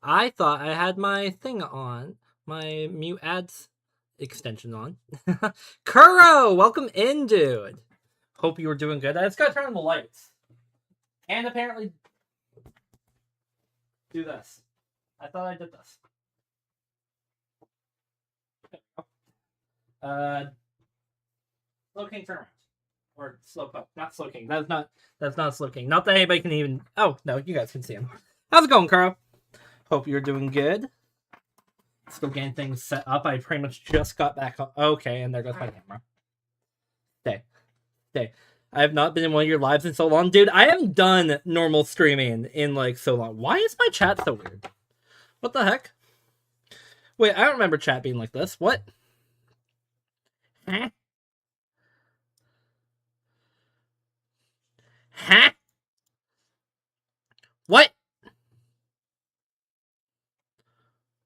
I thought I had my thing on, my mute ads extension on. Kuro, welcome in, dude. Hope you were doing good. I just gotta turn on the lights. And apparently do this. I thought I did this. Slow King turnaround. Or slow poke. Not slow king. That's not slow king. Not that anybody can even. Oh no, you guys can see him. How's it going, Kuro? Hope you're doing good. Still getting things set up. I pretty much just got back on. Okay, and there goes my camera. Stay. I have not been in one of your lives in so long. Dude, I haven't done normal streaming in like so long. Why is my chat so weird? What the heck? Wait, I don't remember chat being like this. What? Huh? Huh? What?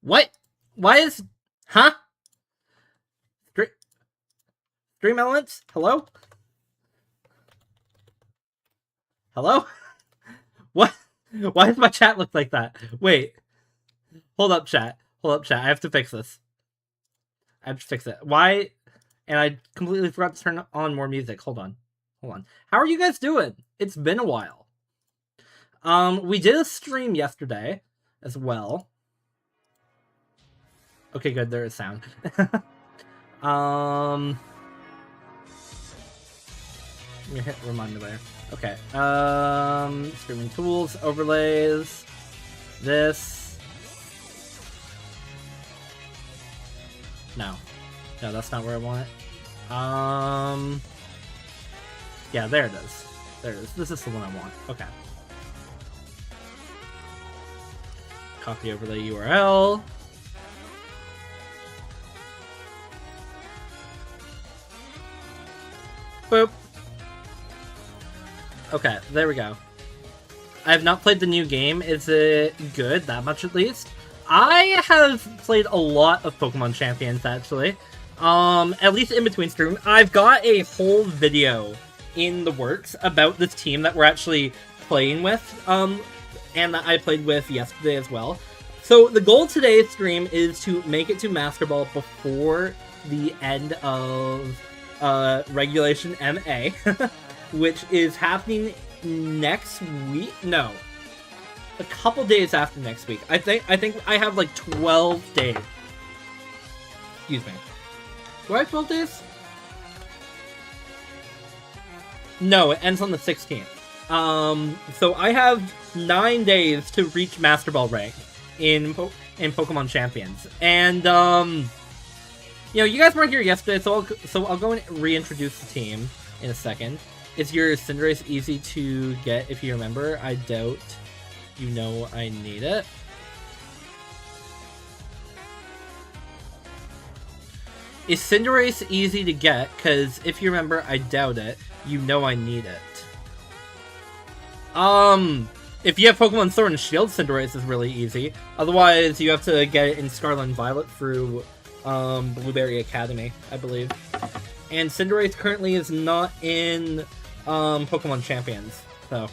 What? Why is... Huh? Stream elements? Hello? Hello? What? Why does my chat look like that? Wait. Hold up, chat. I have to fix this. I have to fix it. Why? And I completely forgot to turn on more music. Hold on. How are you guys doing? It's been a while. We did a stream yesterday as well. Okay, good. There is sound. Let me hit remind me later. Okay. Streaming tools, overlays. This. No, that's not where I want it. Yeah, there it is. This is the one I want. Okay. Copy overlay URL. Boop. Okay, there we go. I have not played the new game. Is it good? That much at least? I have played a lot of Pokemon Champions, actually. At least in between stream. I've got a whole video in the works about this team that we're actually playing with, and that I played with yesterday as well. So the goal today's stream is to make it to Master Ball before the end of Regulation MA, which is happening next week. No, a couple days after next week. I think I have like 12 days. Excuse me. Do I have 12 days? No, it ends on the 16th. So I have 9 days to reach Master Ball rank in Pokemon Champions, and you know, you guys weren't here yesterday, so I'll go and reintroduce the team in a second. Is your Cinderace easy to get if you remember? I doubt you know I need it. Is Cinderace easy to get? Because if you remember, I doubt it. You know I need it. If you have Pokemon Sword and Shield, Cinderace is really easy. Otherwise, you have to get it in Scarlet and Violet through Blueberry Academy, I believe. And Cinderace currently is not in Pokemon Champions, so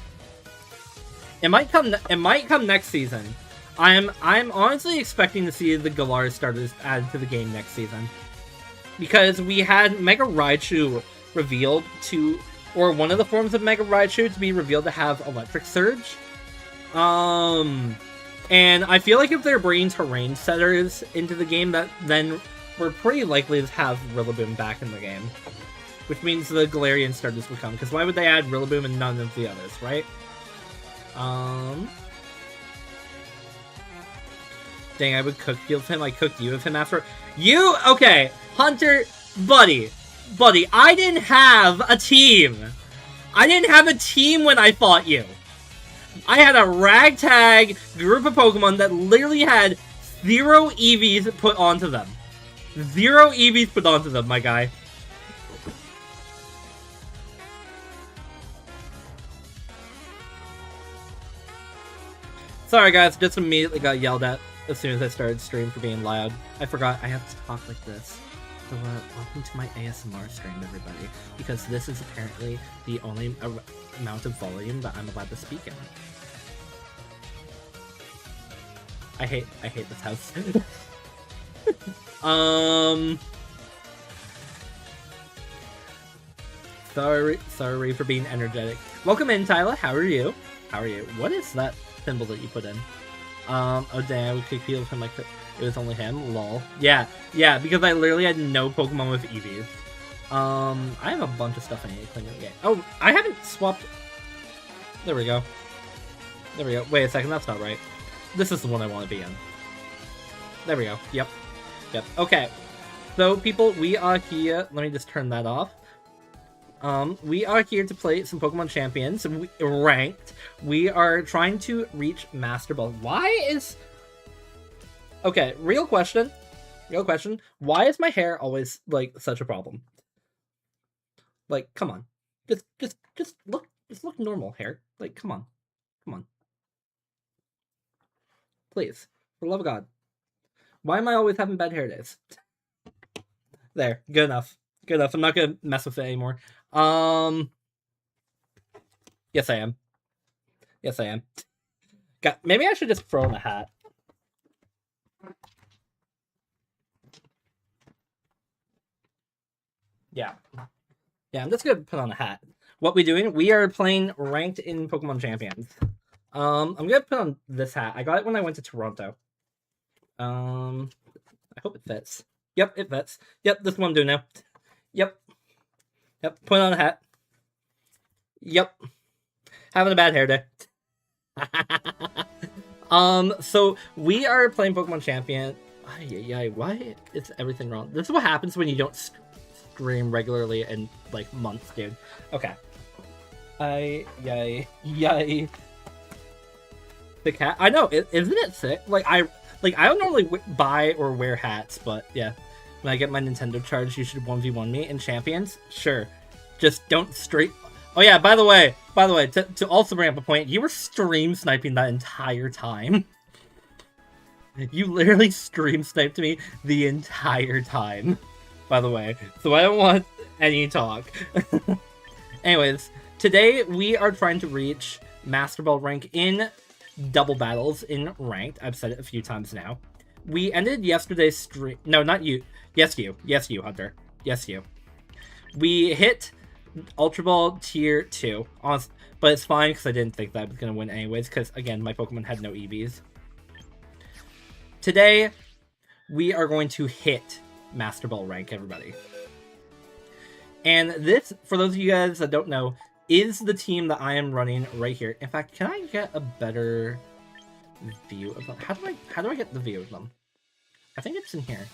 it might come next season. I'm honestly expecting to see the Galar starters added to the game next season, because we had Mega Raichu revealed to, or one of the forms of Mega Raichu to be revealed to have Electric Surge. And I feel like if they're bringing terrain setters into the game, then we're pretty likely to have Rillaboom back in the game. Which means the Galarian starters will come, because why would they add Rillaboom and none of the others, right? Dang, I would cook you with him. I cooked you with him after. You? Okay, Hunter, buddy, I didn't have a team. I didn't have a team when I fought you. I had a ragtag group of Pokemon that literally had 0 EVs put onto them. 0 EVs put onto them, my guy. Sorry guys, just immediately got yelled at as soon as I started stream for being loud. I forgot I have to talk like this. So welcome to my ASMR stream, everybody, because this is apparently the only amount of volume that I'm allowed to speak in. I hate this house. Sorry for being energetic. Welcome in, Tyler. How are you? How are you? What is that symbol that you put in? Oh damn, we could heal him like it was only him. Lol. Yeah, because I literally had no Pokemon with EVs. I have a bunch of stuff I need to clean up. Oh, I haven't swapped. There we go. There we go. Wait a second, that's not right. This is the one I want to be in. There we go. Yep. Okay. So, people, we are here. Let me just turn that off. We are here to play some Pokemon Champions, ranked. We are trying to reach Master Ball. Why is... Okay, real question. Why is my hair always, like, such a problem? Like, come on. Just look normal, hair. Like, come on. Please. For the love of God. Why am I always having bad hair days? There. Good enough. I'm not gonna mess with it anymore. Yes, I am. God, maybe I should just throw in a hat. Yeah, I'm just gonna put on a hat. What we doing? We are playing ranked in Pokemon Champions. I'm gonna put on this hat. I got it when I went to Toronto. I hope it fits. Yep, it fits. Yep, this is what I'm doing now. Yep, put on a hat. Yep. Having a bad hair day. So we are playing Pokemon Champion. Why is everything wrong? This is what happens when you don't stream regularly in, like, months, dude. Okay. Yay. The cat. I know, isn't it sick? I don't normally buy or wear hats, but yeah. When I get my Nintendo charge, you should 1v1 me in Champions? Sure. Just don't straight... Oh yeah, by the way, to also bring up a point, you were stream sniping that entire time. You literally stream sniped me the entire time, by the way. So I don't want any talk. Anyways, today we are trying to reach Masterball Rank in double battles in Ranked. I've said it a few times now. We ended yesterday's stream... No, not you. Yes, you. Yes, you, Hunter. Yes, you. We hit Ultra Ball Tier 2. But it's fine, because I didn't think that I was going to win anyways, because, again, my Pokemon had no EVs. Today, we are going to hit Master Ball Rank, everybody. And this, for those of you guys that don't know, is the team that I am running right here. In fact, can I get a better view of them? How do I get the view of them? I think it's in here.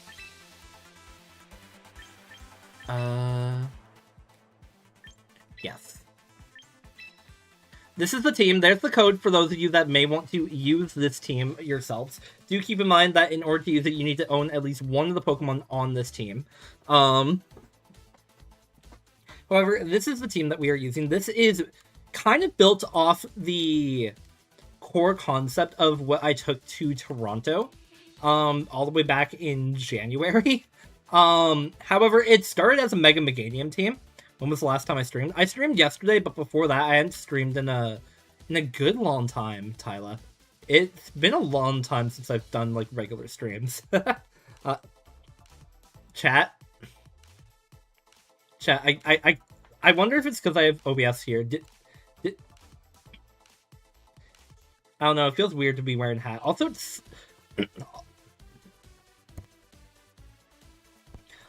Yes. This is the team. There's the code for those of you that may want to use this team yourselves. Do keep in mind that in order to use it, you need to own at least one of the Pokemon on this team. However, this is the team that we are using. This is kind of built off the core concept of what I took to Toronto, all the way back in January. However, it started as a Mega Meganium team. When was the last time I streamed? I streamed yesterday, but before that, I hadn't streamed in a good long time, Tyler. It's been a long time since I've done, like, regular streams. Chat, I wonder if it's because I have OBS here. I don't know, it feels weird to be wearing a hat. Also, it's...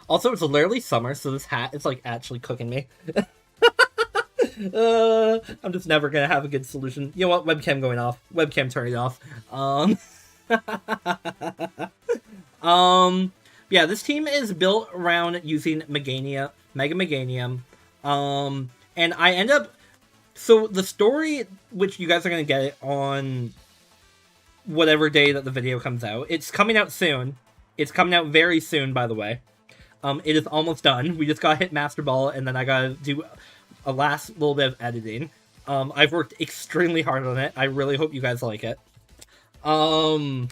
Also, it's literally summer, so this hat is, like, actually cooking me. I'm just never gonna have a good solution. You know what? Webcam going off. Webcam turning off. Yeah, this team is built around using Mega Meganium. And I end up... So, the story, which you guys are gonna get on whatever day that the video comes out, it's coming out soon. It's coming out very soon, by the way. It is almost done. We just gotta hit Master Ball, and then I gotta do a last little bit of editing. I've worked extremely hard on it. I really hope you guys like it. But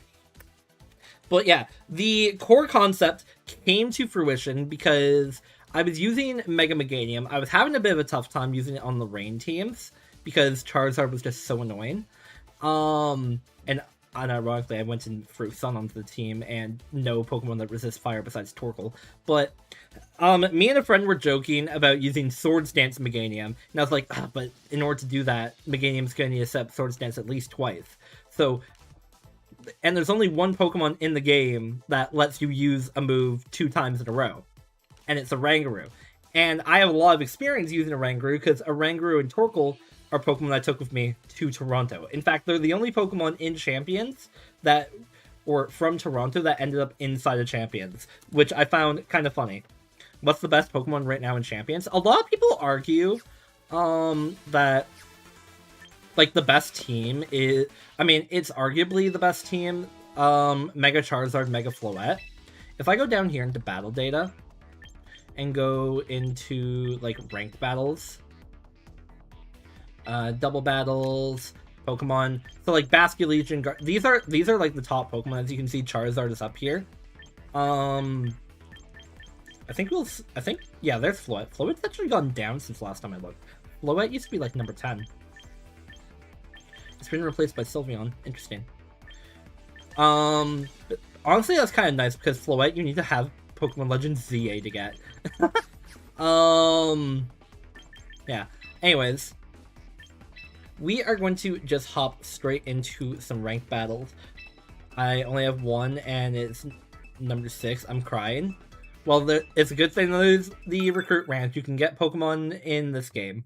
yeah, the core concept came to fruition because I was using Mega Meganium. I was having a bit of a tough time using it on the rain teams because Charizard was just so annoying. And unironically, I went and threw Sun onto the team and no Pokemon that resist fire besides Torkoal. But me and a friend were joking about using Swords Dance Meganium, and I was like, but in order to do that, Meganium's going to need to set up Swords Dance at least twice. So, and there's only one Pokemon in the game that lets you use a move 2 times in a row, and it's a Oranguru. And I have a lot of experience using a Oranguru because Oranguru and Torkoal are Pokemon I took with me to Toronto. In fact, they're the only Pokemon in Champions that, or from Toronto, that ended up inside of Champions, which I found kind of funny. What's the best Pokemon right now in Champions? A lot of people argue that, like, the best team is... I mean, it's arguably the best team, Mega Charizard, Mega Floette. If I go down here into battle data and go into, like, ranked battles, double battles, Pokemon. So like Basculegion, these are like the top Pokemon. As you can see, Charizard is up here. I think yeah, there's Floette. Floette's actually gone down since last time I looked. Floette used to be like number 10. It's been replaced by Sylveon. Interesting. But honestly, that's kind of nice because Floette you need to have Pokemon Legends ZA to get. Yeah. Anyways. We are going to just hop straight into some ranked battles. I only have one, and it's number 6. I'm crying. Well, it's a good thing there's the recruit rank. You can get Pokemon in this game.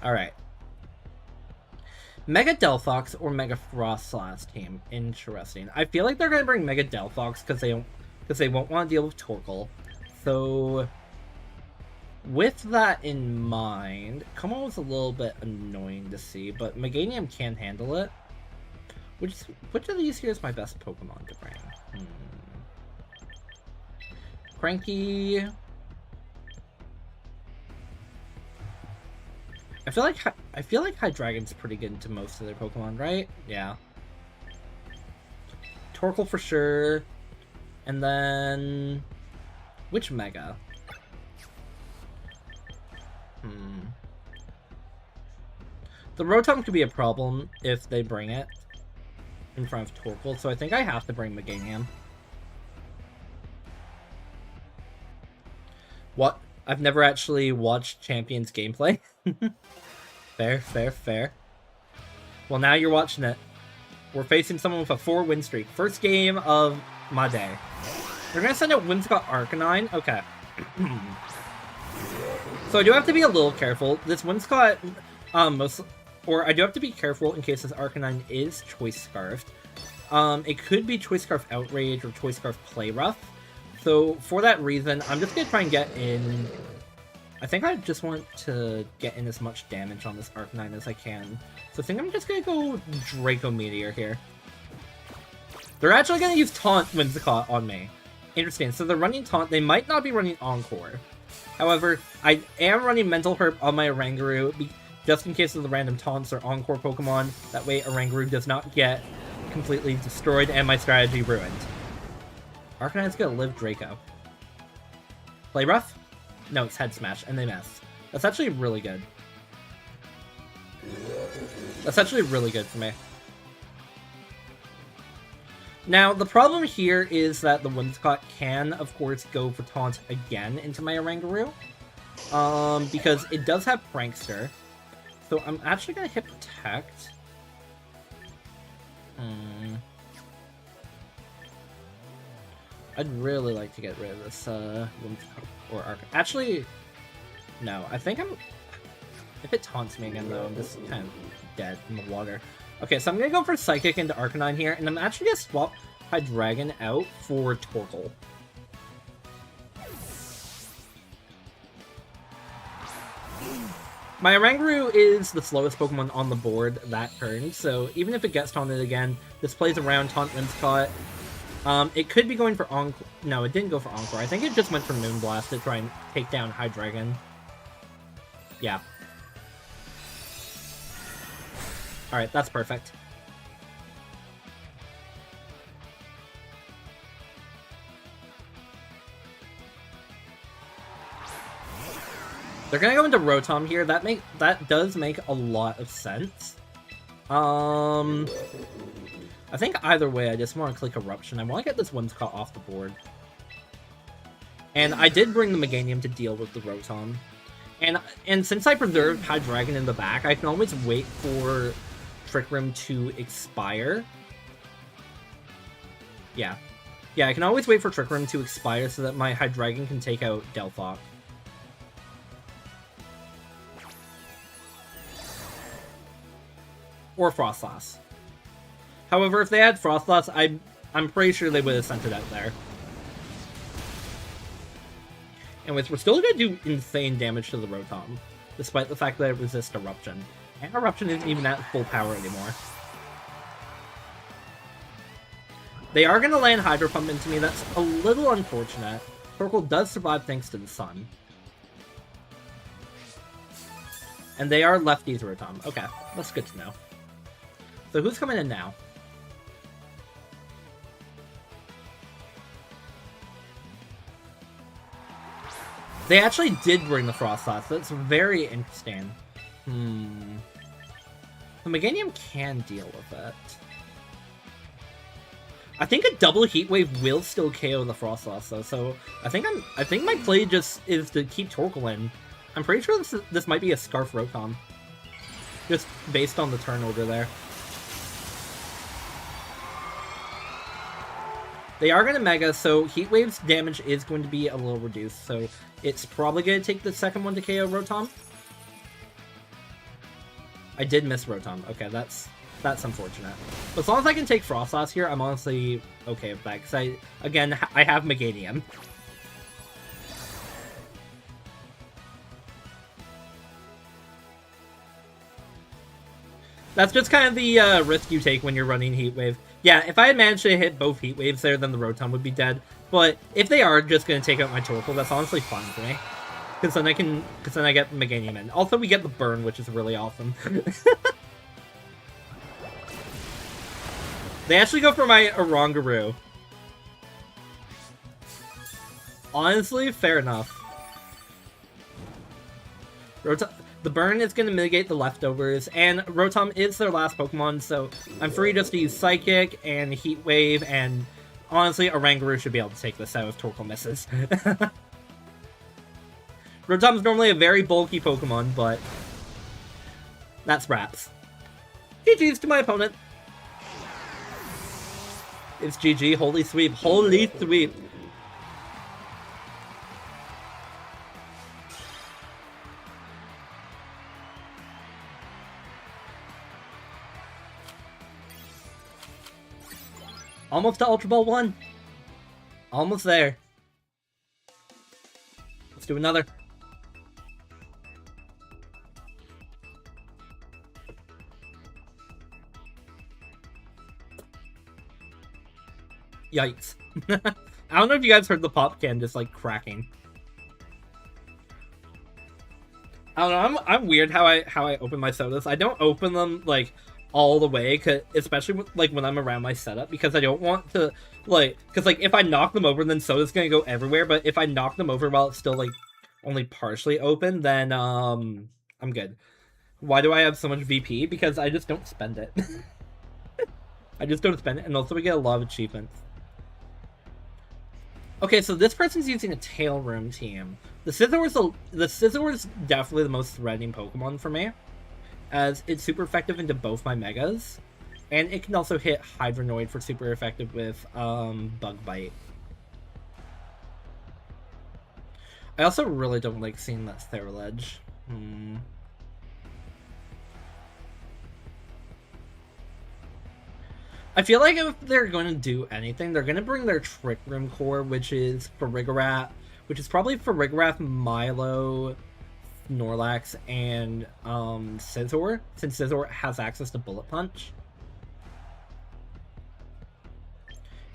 Alright. Mega Delphox or Mega Frostlass team. Interesting. I feel like they're going to bring Mega Delphox because they won't want to deal with Torkoal. So... with that in mind, Como was a little bit annoying to see, but Meganium can handle it. Which of these here is my best Pokemon to bring? Cranky. I feel like Hydreigon's pretty good to most of their Pokemon, right? Yeah. Torkoal for sure. And then which Mega? The Rotom could be a problem if they bring it in front of Torkoal, so I think I have to bring Meganium. What? I've never actually watched Champions gameplay. Fair. Well, now you're watching it. We're facing someone with a 4-win streak. First game of my day. They're gonna send out Whimsicott Arcanine? Okay. So I do have to be a little careful. This Whimsicott, I do have to be careful in case this Arcanine is Choice Scarfed. It could be Choice Scarf Outrage or Choice Scarf Play Rough. So for that reason, I'm just gonna try and get in. I think I just want to get in as much damage on this Arcanine as I can. So I think I'm just gonna go Draco Meteor here. They're actually gonna use Taunt Whimsicott on me. Interesting. So they're running Taunt. They might not be running Encore. However, I am running Mental Herb on my Oranguru, just in case of the random taunts or Encore Pokemon. That way Oranguru does not get completely destroyed and my strategy ruined. Arcanine's gonna live Draco. Play Rough? No, it's Head Smash, and they miss. That's actually really good. That's actually really good for me. Now, the problem here is that the Whimsicott can, of course, go for Taunt again into my Oranguru. Because it does have Prankster. So I'm actually going to hit Protect. I'd really like to get rid of this Whimsicott or Arc. Actually, no. I think I'm... If it taunts me again, though, I'm just kind of dead in the water. Okay, so I'm going to go for Psychic into Arcanine here, and I'm actually going to swap Hydreigon out for Torkoal. My Oranguru is the slowest Pokemon on the board that turn, so even if it gets taunted again, this plays around Taunt Whimsicott. It could be going for Encore. No, it didn't go for Encore. I think it just went for Moonblast to try and take down Hydreigon. Yeah. Alright, that's perfect. They're gonna go into Rotom here. That does make a lot of sense. I think either way, I just want to click Eruption. I want to get this Whimsicott off the board. And I did bring the Meganium to deal with the Rotom. And since I preserved Hydreigon in the back, I can always wait for Trick Room to expire. Yeah. Yeah, I can always wait for Trick Room to expire so that my Hydreigon can take out Delphox. Or Frostlass. However, if they had Frostlass, I'm pretty sure they would have sent it out there. Anyways, we're still going to do insane damage to the Rotom, despite the fact that it resists Eruption. And Eruption isn't even at full power anymore. They are going to land Hydro Pump into me. That's a little unfortunate. Torkoal does survive thanks to the sun. And they are lefties Rotom. Okay, that's good to know. So who's coming in now? They actually did bring the Frostlass. That's very interesting. The Meganium can deal with it. I think a double Heat Wave will still KO the Frostlass though, so I think my play just is to keep Torkoal in. I'm pretty sure this might be a Scarf Rotom. Just based on the turn order there. They are going to Mega, so Heat Wave's damage is going to be a little reduced, so it's probably going to take the second one to KO Rotom. I did miss Rotom. Okay, that's unfortunate. But as long as I can take Frostlass here, I'm honestly okay with that, because I have Meganium. That's just kind of the risk you take when you're running Heat Wave. Yeah, if I had managed to hit both Heat Waves there, then the Rotom would be dead. But if they are just going to take out my Torkoal, that's honestly fine for me. Because then I get Meganium in. Also, we get the burn, which is really awesome. They actually go for my Oranguru. Honestly, fair enough. The burn is going to mitigate the leftovers, and Rotom is their last Pokemon, so I'm free just to use Psychic and Heat Wave, and honestly, Oranguru should be able to take this out if Torkoal misses. Rotom's normally a very bulky Pokemon, but that's Raps. GG's to my opponent. It's GG. Holy sweep. Holy sweep. Almost to Ultra Ball 1. Almost there. Let's do another. Yikes. I don't know if you guys heard the pop can just like cracking. I don't know, I'm weird how I open my sodas. I don't open them like all the way, especially like when I'm around my setup, because I don't want to because if I knock them over, then soda's gonna go everywhere. But if I knock them over while it's still like only partially open, then I'm good. Why do I have so much VP? Because I just don't spend it. I just don't spend it, and also we get a lot of achievements. Okay, so this person's using a Tail Room team. The Scizor is definitely the most threatening Pokemon for me, as it's super effective into both my Megas, and it can also hit Hydronoid for super effective with Bug Bite. I also really don't like seeing that Sterilege. I feel like if they're going to do anything, they're going to bring their Trick Room core, which is Farigiraf, which is probably Farigiraf, Milo, Snorlax, and Scizor, since Scizor has access to Bullet Punch.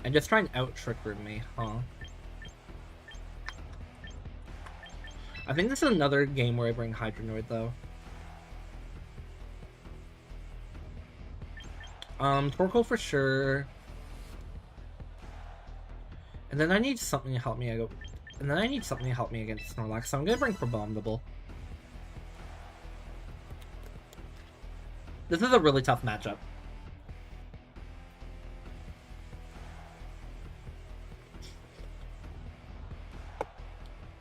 And just try and out-Trick Room me, huh? I think this is another game where I bring Hydronoid, though. Torkoal for sure. And then I need something to help me. And then I need something to help me against Snorlax, so I'm gonna bring Crabominable. This is a really tough matchup.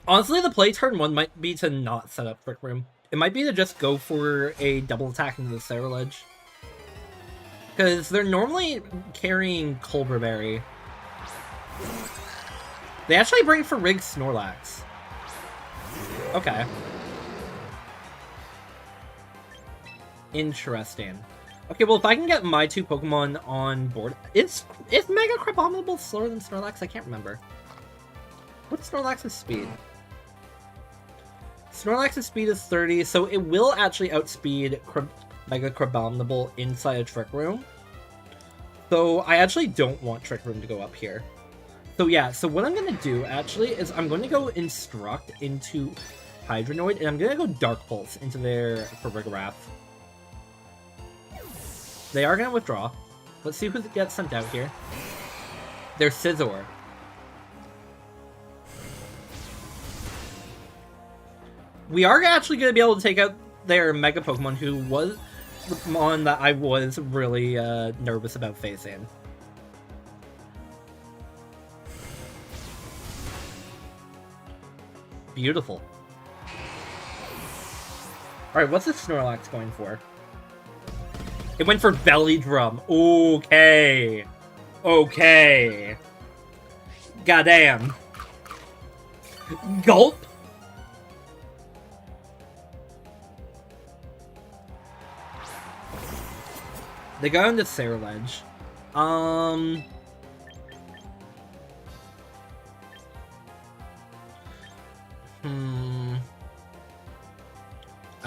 Honestly, the play turn 1 might be to not set up Trick Room. It might be to just go for a double attack into the Ceruledge. Because they're normally carrying Colbur Berry. They actually bring for Rig Snorlax. Okay. Interesting. Okay, well, if I can get my 2 Pokemon on board... Is Mega Crabominable slower than Snorlax? I can't remember. What's Snorlax's speed? Snorlax's speed is 30, so it will actually outspeed Mega Crabominable inside a Trick Room. So I actually don't want Trick Room to go up here. So yeah, so what I'm going to do, actually, is I'm going to go Instruct into Hydronoid, and I'm going to go Dark Pulse into their Farigiraf. They are going to withdraw. Let's see who gets sent out here. They're Scizor. We are actually going to be able to take out their Mega Pokemon, who was the Pokemon that I was really nervous about facing. Beautiful. Alright, what's this Snorlax going for? It went for Belly Drum. Okay. Okay. Goddamn. Gulp. They got into Ceruledge. I'm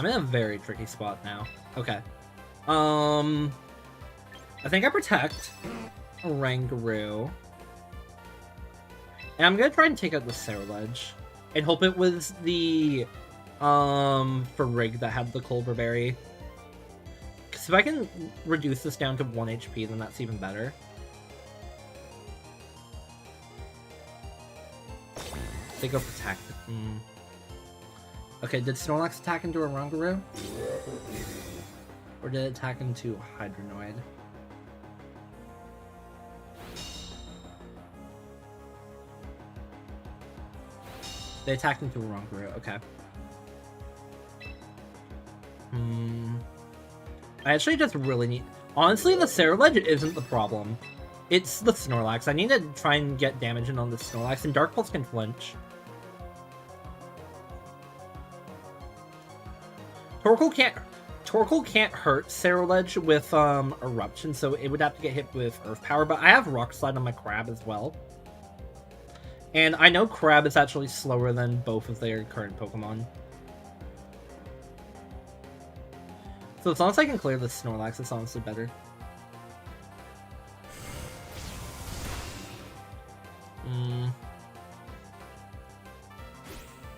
in a very tricky spot now. Okay. I think I protect Rangaroo. And I'm gonna try and take out the Ceruledge. And hope it was the Farig that had the Colbur Berry. Because if I can reduce this down to 1 HP, then that's even better. They go protect. Okay, did Snorlax attack into a Rangaroo? Or did it attack into Hydronoid? They attacked into a Rangaroo, okay. I actually just really need... Honestly, the Ceruledge isn't the problem. It's the Snorlax. I need to try and get damage in on the Snorlax, and Dark Pulse can flinch. Torkoal can't hurt Ceruledge with Eruption, so it would have to get hit with Earth Power, but I have Rock Slide on my Crab as well. And I know Crab is actually slower than both of their current Pokemon. So as long as I can clear the Snorlax, it's honestly better.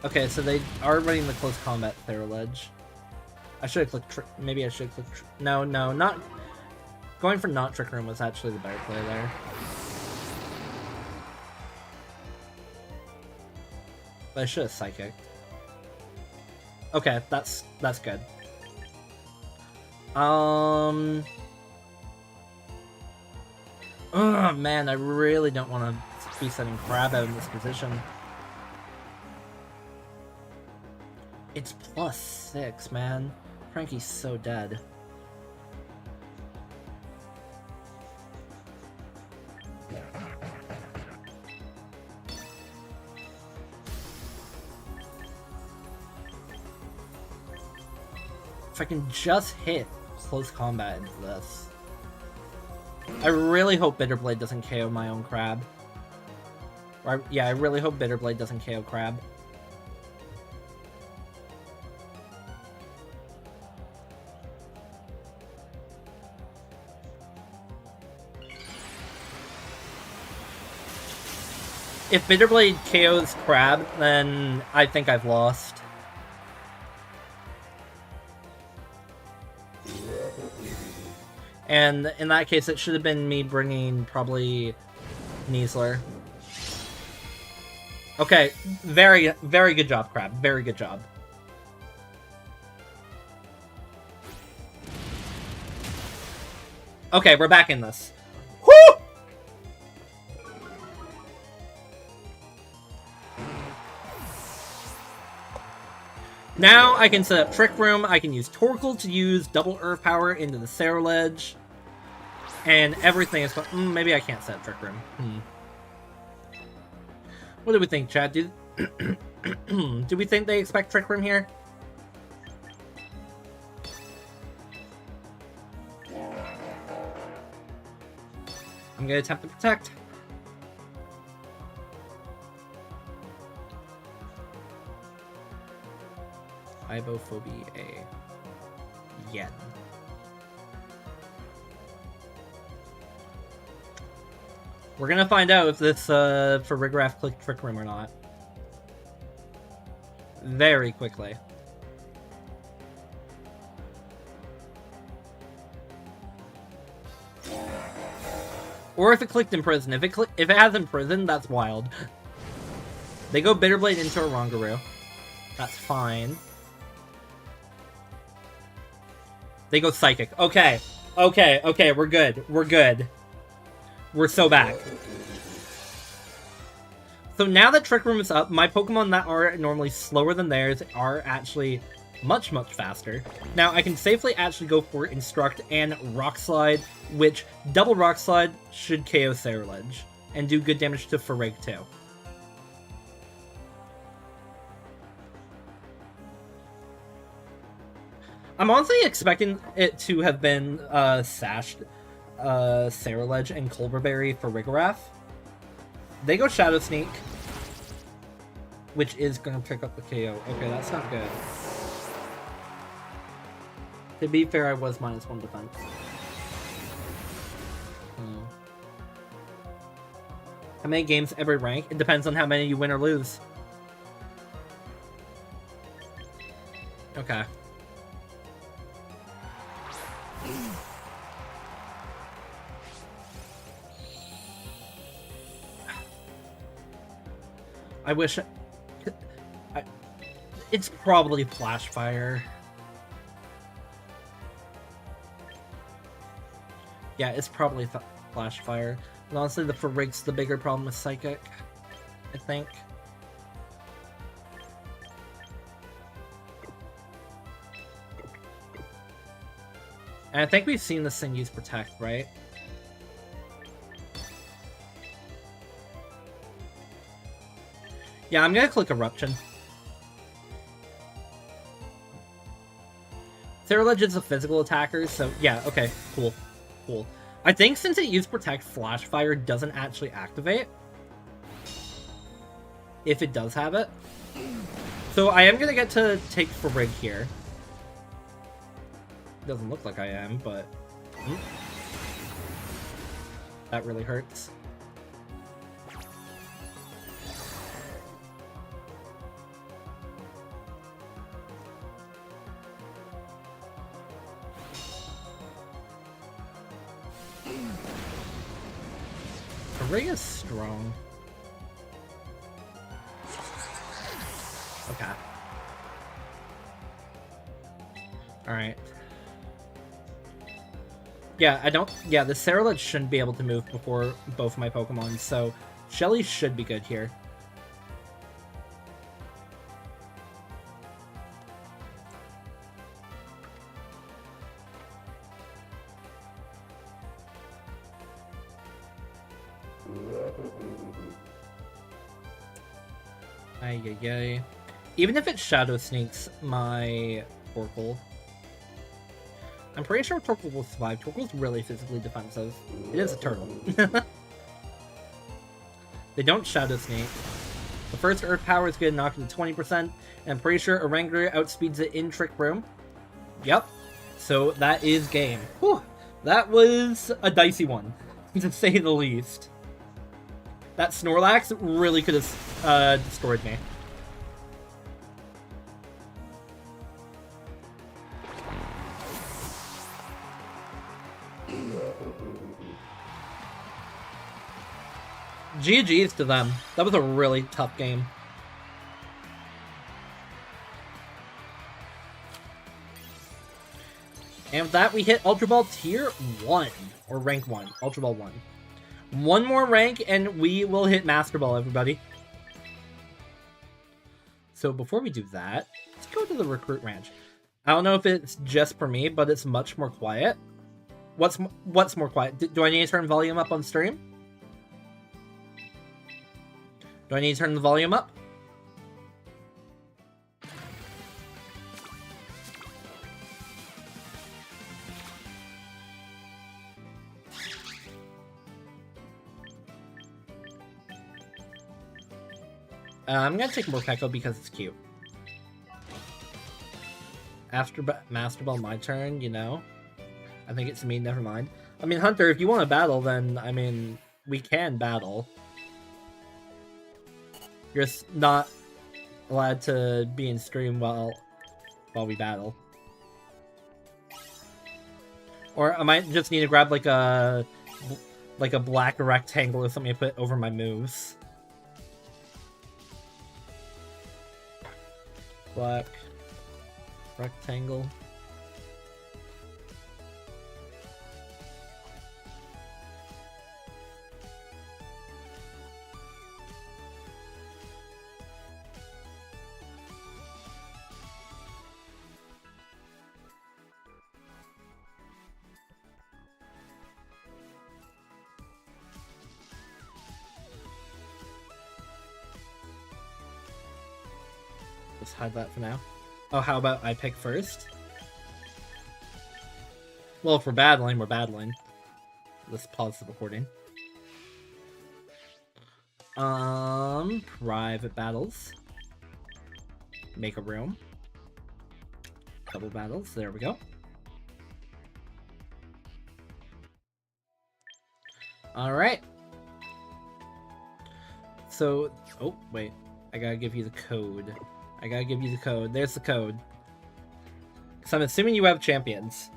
Okay, so they are running the Close Combat Ceruledge. I should have clicked maybe I should have clicked no, not... Going for not Trick Room was actually the better play there. But I should have Psychic. Okay, that's good. Oh man, I really don't want to be sending Crab out in this position. It's +6, man. Frankie's so dead. If I can just hit Close Combat into this. I really hope Bitterblade doesn't KO my own Crab. Yeah, I really hope Bitterblade doesn't KO Crab. If Bitterblade KOs Crab, then I think I've lost. And in that case, it should have been me bringing probably Neasler. Okay, very, very good job, Crab. Very good job. Okay, we're back in this. Woo! Now I can set up Trick Room. I can use Torkoal to use double Earth Power into the Cerulege. And everything is... maybe I can't set up Trick Room. What do we think, Chad? Do we think they expect Trick Room here? I'm gonna attempt to protect. Ibophobia Yen. We're gonna find out if this for Rigraff clicked Trick Room or not. Very quickly. Or if it clicked Imprison. If it has Imprison, that's wild. They go Bitterblade into Oranguru. That's fine. They go Psychic. Okay. Okay, we're good. We're good. We're so back. So now that Trick Room is up, my Pokemon that are normally slower than theirs are actually much, much faster. Now, I can safely actually go for Instruct and Rock Slide, which double Rock Slide should KO Cerulege and do good damage to Farig too. I'm honestly expecting it to have been Sashed Cerulege and Culverberry for Rigraff. They go Shadow Sneak, which is going to pick up the KO. Okay, that's not good. To be fair, I was -1 defense. How many games every rank? It depends on how many you win or lose. Okay. I wish... it's probably Flash Fire. Yeah, it's probably Flash Fire. And honestly, the Farig's the bigger problem with Psychic, I think. And I think we've seen this thing use Protect, right? Yeah, I'm gonna click Eruption. Cerulege is a physical attacker, so yeah, okay, cool. Cool. I think since it used Protect, Flash Fire doesn't actually activate. If it does have it. So I am gonna get to take Farig here. Doesn't look like I am, but... that really hurts. Ray is strong. Okay. Alright. Yeah, the Cerulege shouldn't be able to move before both my Pokemon, so Shelly should be good here. Ay. Even if it Shadow Sneaks my Torkoal, I'm pretty sure Torkoal will survive. Torkoal's really physically defensive. It is a turtle. They don't Shadow Sneak. The first Earth Power is going to knock it to 20%, and I'm pretty sure Oranguru outspeeds it in Trick Room. Yep. So that is game. Whew. That was a dicey one, to say the least. That Snorlax really could have destroyed me. GG's to them. That was a really tough game. And with that, we hit Ultra Ball Tier 1. Or Rank 1. Ultra Ball 1. One more rank, and we will hit Master Ball, everybody. So before we do that, let's go to the Recruit Ranch. I don't know if it's just for me, but it's much more quiet. What's more quiet? Do I need to turn volume up on stream? Do I need to turn the volume up? I'm gonna take Morpeko because it's cute. After Master Ball, my turn, you know? I think it's me, never mind. I mean, Hunter, if you want to battle, then, I mean, we can battle. You're just not allowed to be in stream while we battle. Or I might just need to grab, like a black rectangle or something to put over my moves. Black rectangle. Let's hide that for now. Oh, how about I pick first? Well, if we're battling, we're battling. Let's pause the recording. Private battles. Make a room. Double battles, there we go. Alright. So, oh, wait. I gotta give you the code. I gotta give you the code. There's the code. So I'm assuming you have champions.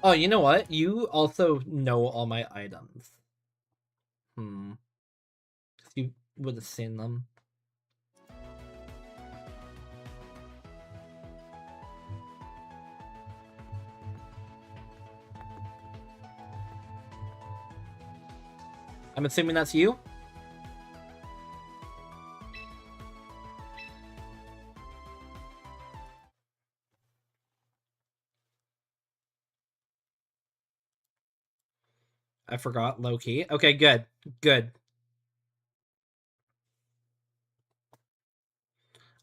Oh, you know what? You also know all my items. You would have seen them. I'm assuming that's you? I forgot, low-key. Okay, good. Good.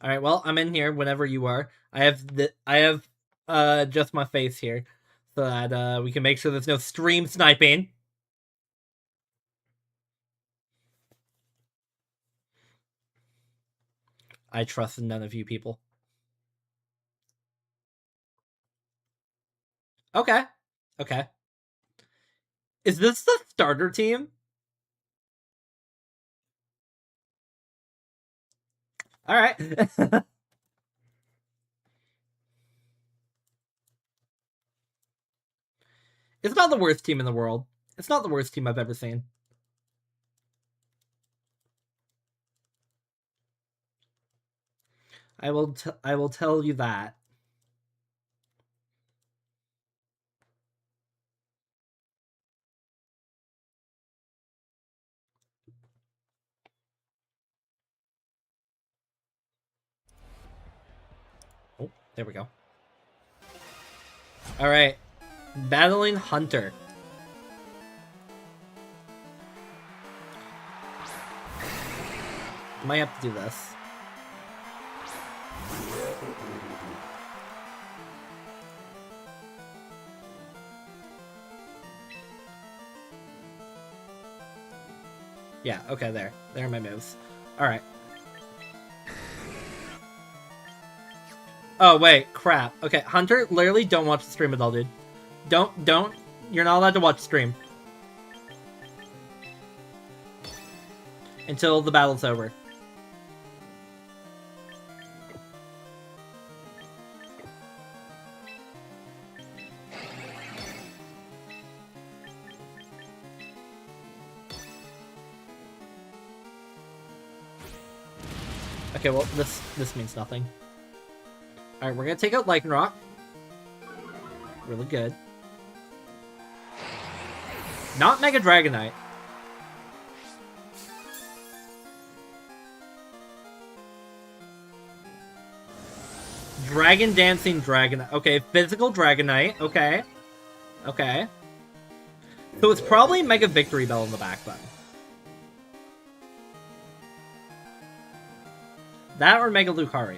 Alright, well, I'm in here whenever you are. I have just my face here. So that we can make sure there's no stream sniping. I trust none of you people. Okay. Okay. Is this the starter team? Alright. It's not the worst team in the world. It's not the worst team I've ever seen. I will tell you that. Oh, there we go. Alright. Battling Hunter. Might have to do this. Yeah, okay, there. There are my moves. Alright. Oh, wait, crap. Okay, Hunter, literally don't watch the stream at all, dude. Don't You're not allowed to watch stream. Until the battle's over. Okay, well, this means nothing. Alright, we're gonna take out Lycanroc. Really good. Not Mega Dragonite. Dragon Dancing Dragonite. Okay, Physical Dragonite. Okay. Okay. So it's probably Mega Victory Bell in the back then. That or Mega Lucario.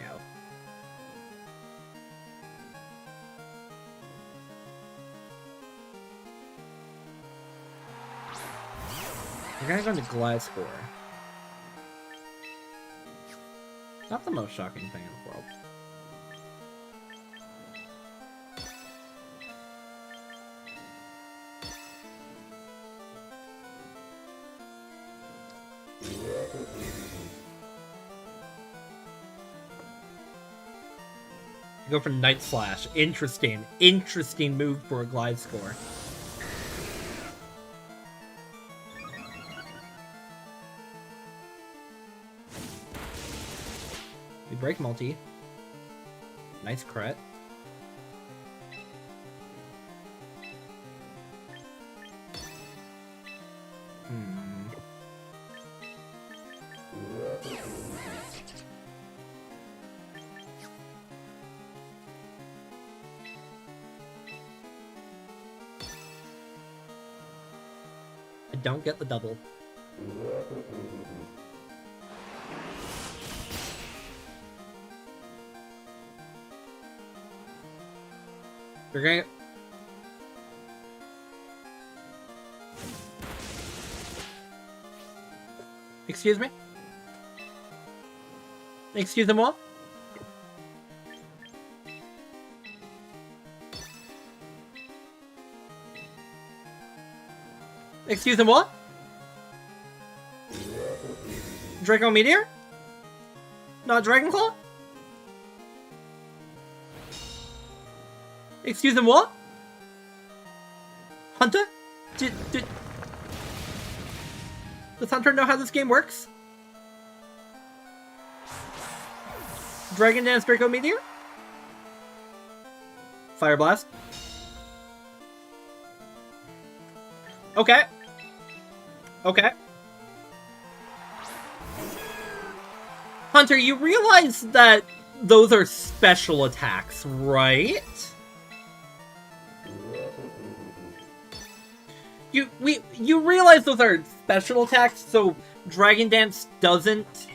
We're gonna go into Gliscor. Not the most shocking thing in the world. Go for Night Slash. Interesting. Interesting move for a Gliscor. We break multi. Nice crit. Don't get the double. You're gonna... Excuse me? Excuse me what? Excuse me what? Draco Meteor? Not Dragon Claw? Excuse me what? Hunter? Does Hunter know how this game works? Dragon Dance Draco Meteor? Fire Blast? Okay. Okay. Hunter, you realize that those are special attacks, right? You realize those are special attacks, so Dragon Dance doesn't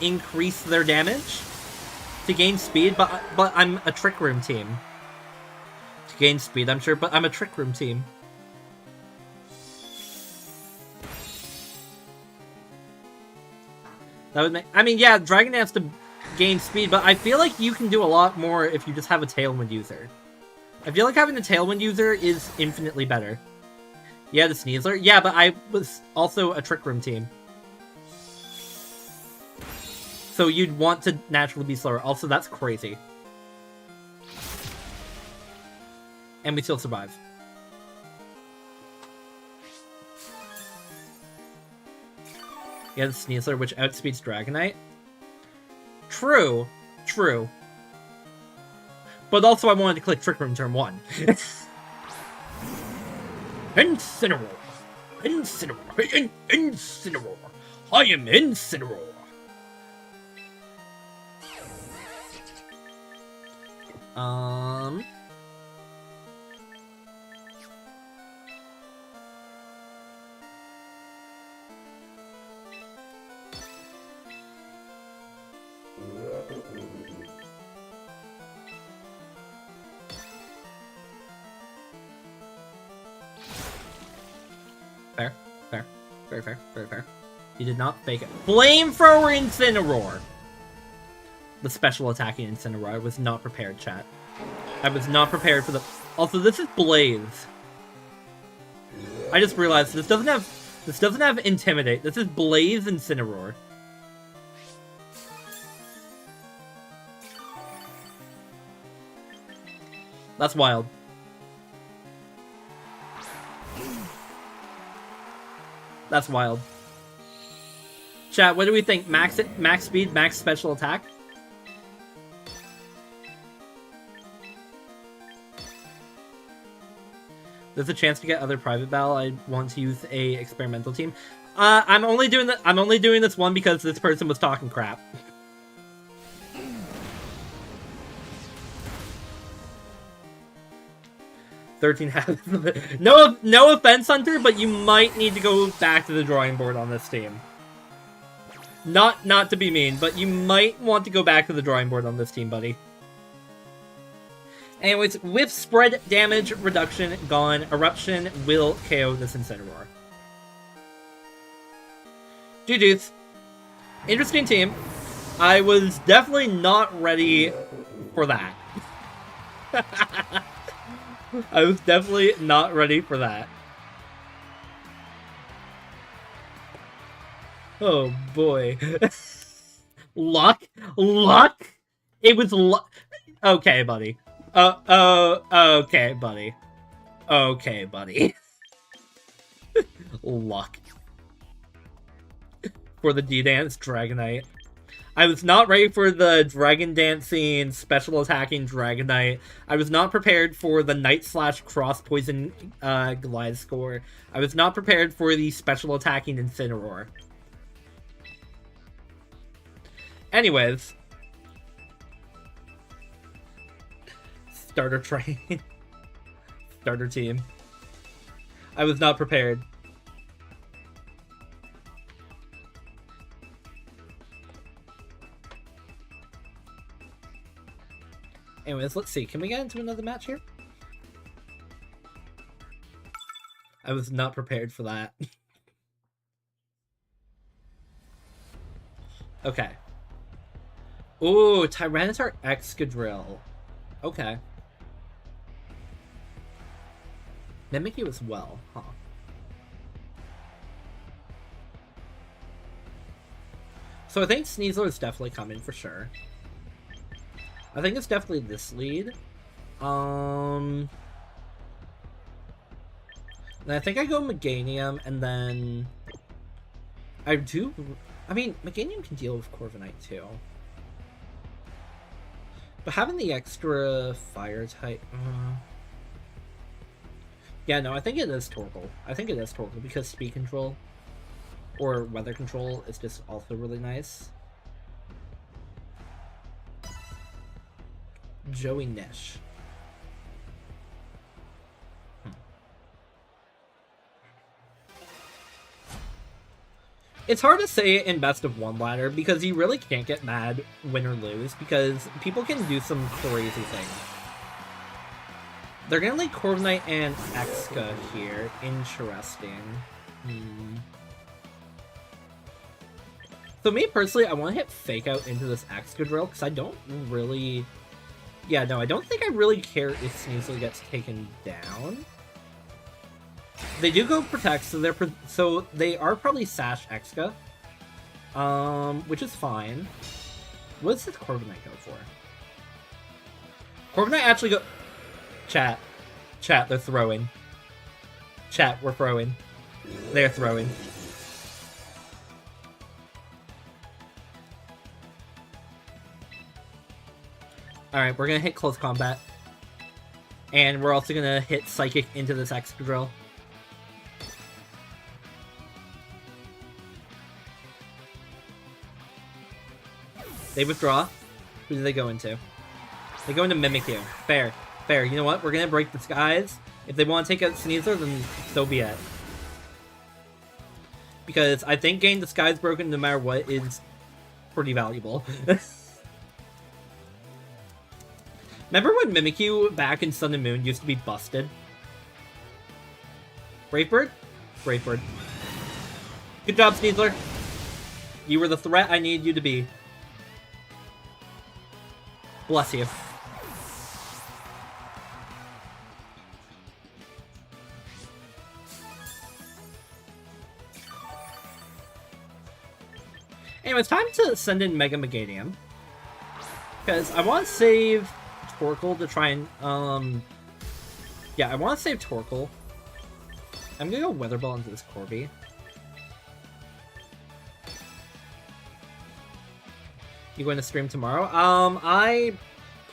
increase their damage to gain speed, but I'm a Trick Room team. To gain speed, I'm sure, but I'm a Trick Room team. That would make... I mean, yeah, Dragon Dance to gain speed, but I feel like you can do a lot more if you just have a Tailwind user. I feel like having a Tailwind user is infinitely better. Yeah, the Sneasler. Yeah, but I was also a Trick Room team. So you'd want to naturally be slower. Also, that's crazy. And we still survive. Yeah, the Sneasler, which outspeeds Dragonite. True. True. But also I wanted to click Trick Room turn 1. Incineroar! Incineroar! Incineroar! I am Incineroar! Fair. Fair. Very fair. Very fair. He did not fake it. Flamethrower Incineroar! The special attacking Incineroar. I was not prepared, chat. I was not prepared for the... Also, this is Blaze. I just realized this doesn't have Intimidate. This is Blaze Incineroar. That's wild. That's wild. Chat, what do we think? Max speed, max special attack? There's a chance to get other private battle. I want to use a experimental team. I'm only doing this one because this person was talking crap. No offense, Hunter, but you might need to go back to the drawing board on this team. Not to be mean, but you might want to go back to the drawing board on this team, buddy. Anyways, with spread damage reduction gone, Eruption will KO this Incineroar. GG's. Interesting team. I was definitely not ready for that. I was definitely not ready for that. Oh boy. Luck? It was luck. Okay, buddy. Okay, buddy. Okay, buddy. Luck. For the D-Dance Dragonite. I was not ready for the Dragon Dancing, special attacking Dragonite. I was not prepared for the Night/Cross Poison Gliscor. I was not prepared for the special attacking Incineroar. Anyways. Starter train. Starter team. I was not prepared. Anyways, let's see. Can we get into another match here? I was not prepared for that. Okay. Ooh, Tyranitar Excadrill. Okay. Mimikyu as well, huh? So I think Sneasler is definitely coming for sure. I think it's definitely this lead. And I think I go Meganium, and then I mean, Meganium can deal with Corviknight too. But having the extra fire type... Yeah, no, I think it is Torkoal. I think it is Torkoal because speed control or weather control is just also really nice. Joey Nish. It's hard to say in best of one ladder because you really can't get mad win or lose because people can do some crazy things. They're gonna like Corviknight and Exca here. Interesting. So me personally, I want to hit Fake Out into this Excadrill because I don't really... Yeah, no, I don't think I really care if Sneasler gets taken down. They do go Protect, so they are probably Sash Exca. Which is fine. What does this Corviknight go for? Corviknight actually go... Chat, they're throwing. Chat, we're throwing. They're throwing. Alright, we're gonna hit Close Combat. And we're also gonna hit Psychic into this Excadrill. They withdraw. Who do they go into? They go into Mimikyu. Fair. Fair. You know what? We're gonna break the skies. If they want to take out Sneasler, then so be it. Because I think getting the skies broken no matter what is pretty valuable. Remember when Mimikyu back in Sun and Moon used to be busted? Brave Bird? Brave Bird. Good job, Sneasler. You were the threat I needed you to be. Bless you. Anyway, it's time to send in Mega Meganium. Because I want to save Torkoal to try and, yeah, I want to save Torkoal. I'm gonna go Weather Ball into this Corby. You going to stream tomorrow? I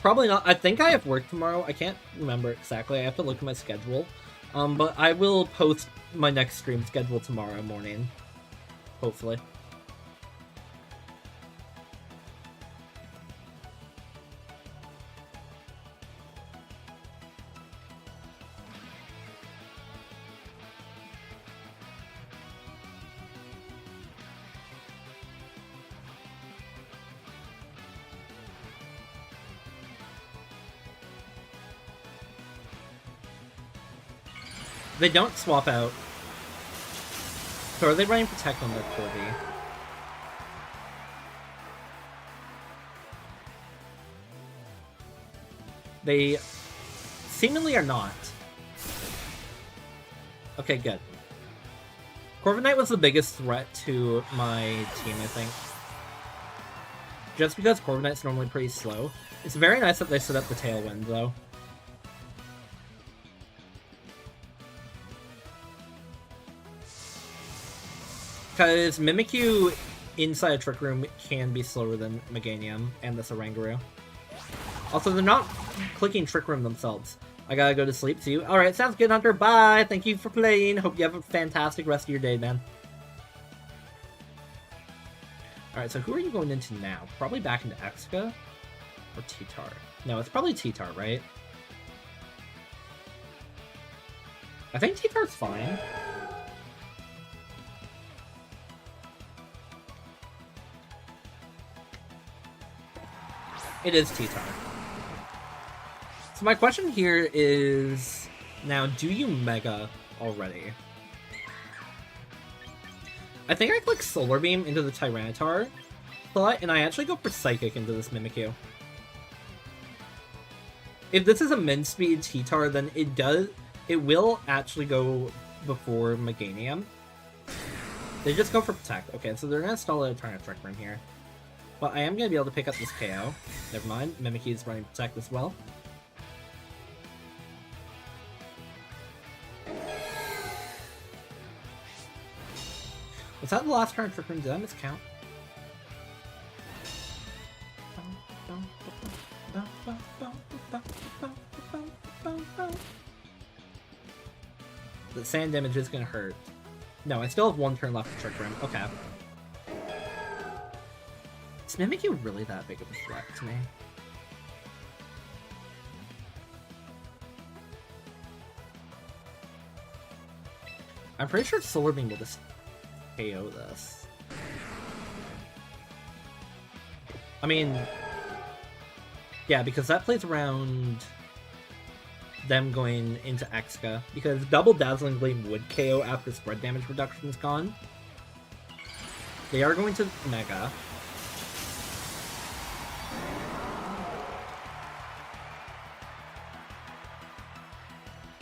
probably not. I think I have work tomorrow. I can't remember exactly. I have to look at my schedule. But I will post my next stream schedule tomorrow morning. Hopefully. They don't swap out. So are they running Protect on their Corby? They seemingly are not. Okay, good. Corviknight was the biggest threat to my team, I think. Just because Corviknight's normally pretty slow. It's very nice that they set up the Tailwind, though. Because Mimikyu inside a Trick Room can be slower than Meganium and this Oranguru. Also, they're not clicking Trick Room themselves. I gotta go to sleep, see you. Alright, sounds good, Hunter. Bye! Thank you for playing. Hope you have a fantastic rest of your day, man. Alright, so who are you going into now? Probably back into Exca? Or T-Tar? No, it's probably T-Tar, right? I think T-Tar's fine. It is T-Tar. So my question here is, now, do you Mega already? I think I click Solar Beam into the Tyranitar slot, and I actually go for Psychic into this Mimikyu. If this is a min speed T-Tar, then it will actually go before Meganium. They just go for Protect. Okay, so they're gonna stall a Trick Room here. But I am gonna be able to pick up this KO. Never mind, Mimikyu is running Protect as well. Was that the last turn Trick Room? Did I miscount? The sand damage is gonna hurt. No, I still have one turn left to Trick Room. Okay. Is Mimikyu really that big of a threat to me? I'm pretty sure Solar Beam will just KO this. I mean, yeah, because that plays around them going into Exca, because Double Dazzling Gleam would KO after spread damage reduction is gone. They are going to Mega.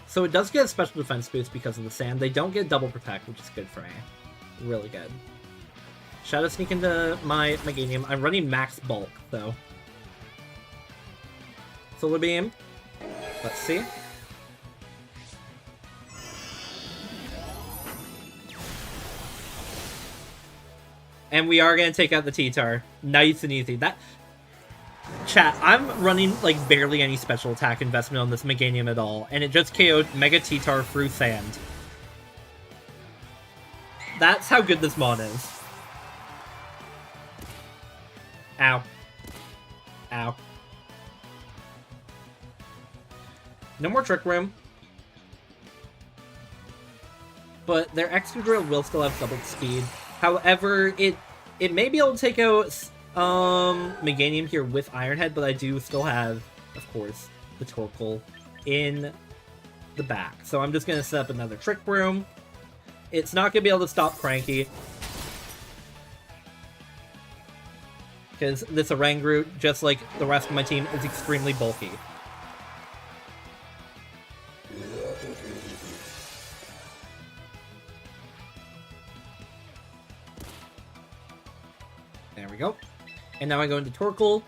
So it does get a special defense boost because of the sand. They don't get double protect, which is good for me. Really good. Shadow Sneak into my Meganium. I'm running max bulk, though. Solar Beam. Let's see. And we are going to take out the T-Tar. Nice and easy. Chat, I'm running, like, barely any special attack investment on this Meganium at all, and it just KO'd Mega T-Tar through sand. That's how good this mon is. Ow. Ow. No more Trick Room. But their Excadrill will still have doubled speed. However, it may be able to take out Meganium here with Ironhead, but I do still have, of course, the Torkoal in the back. So I'm just going to set up another Trick Room. It's not going to be able to stop Cranky, because this Oranguru, just like the rest of my team, is extremely bulky. we go. And now I go into Torkoal.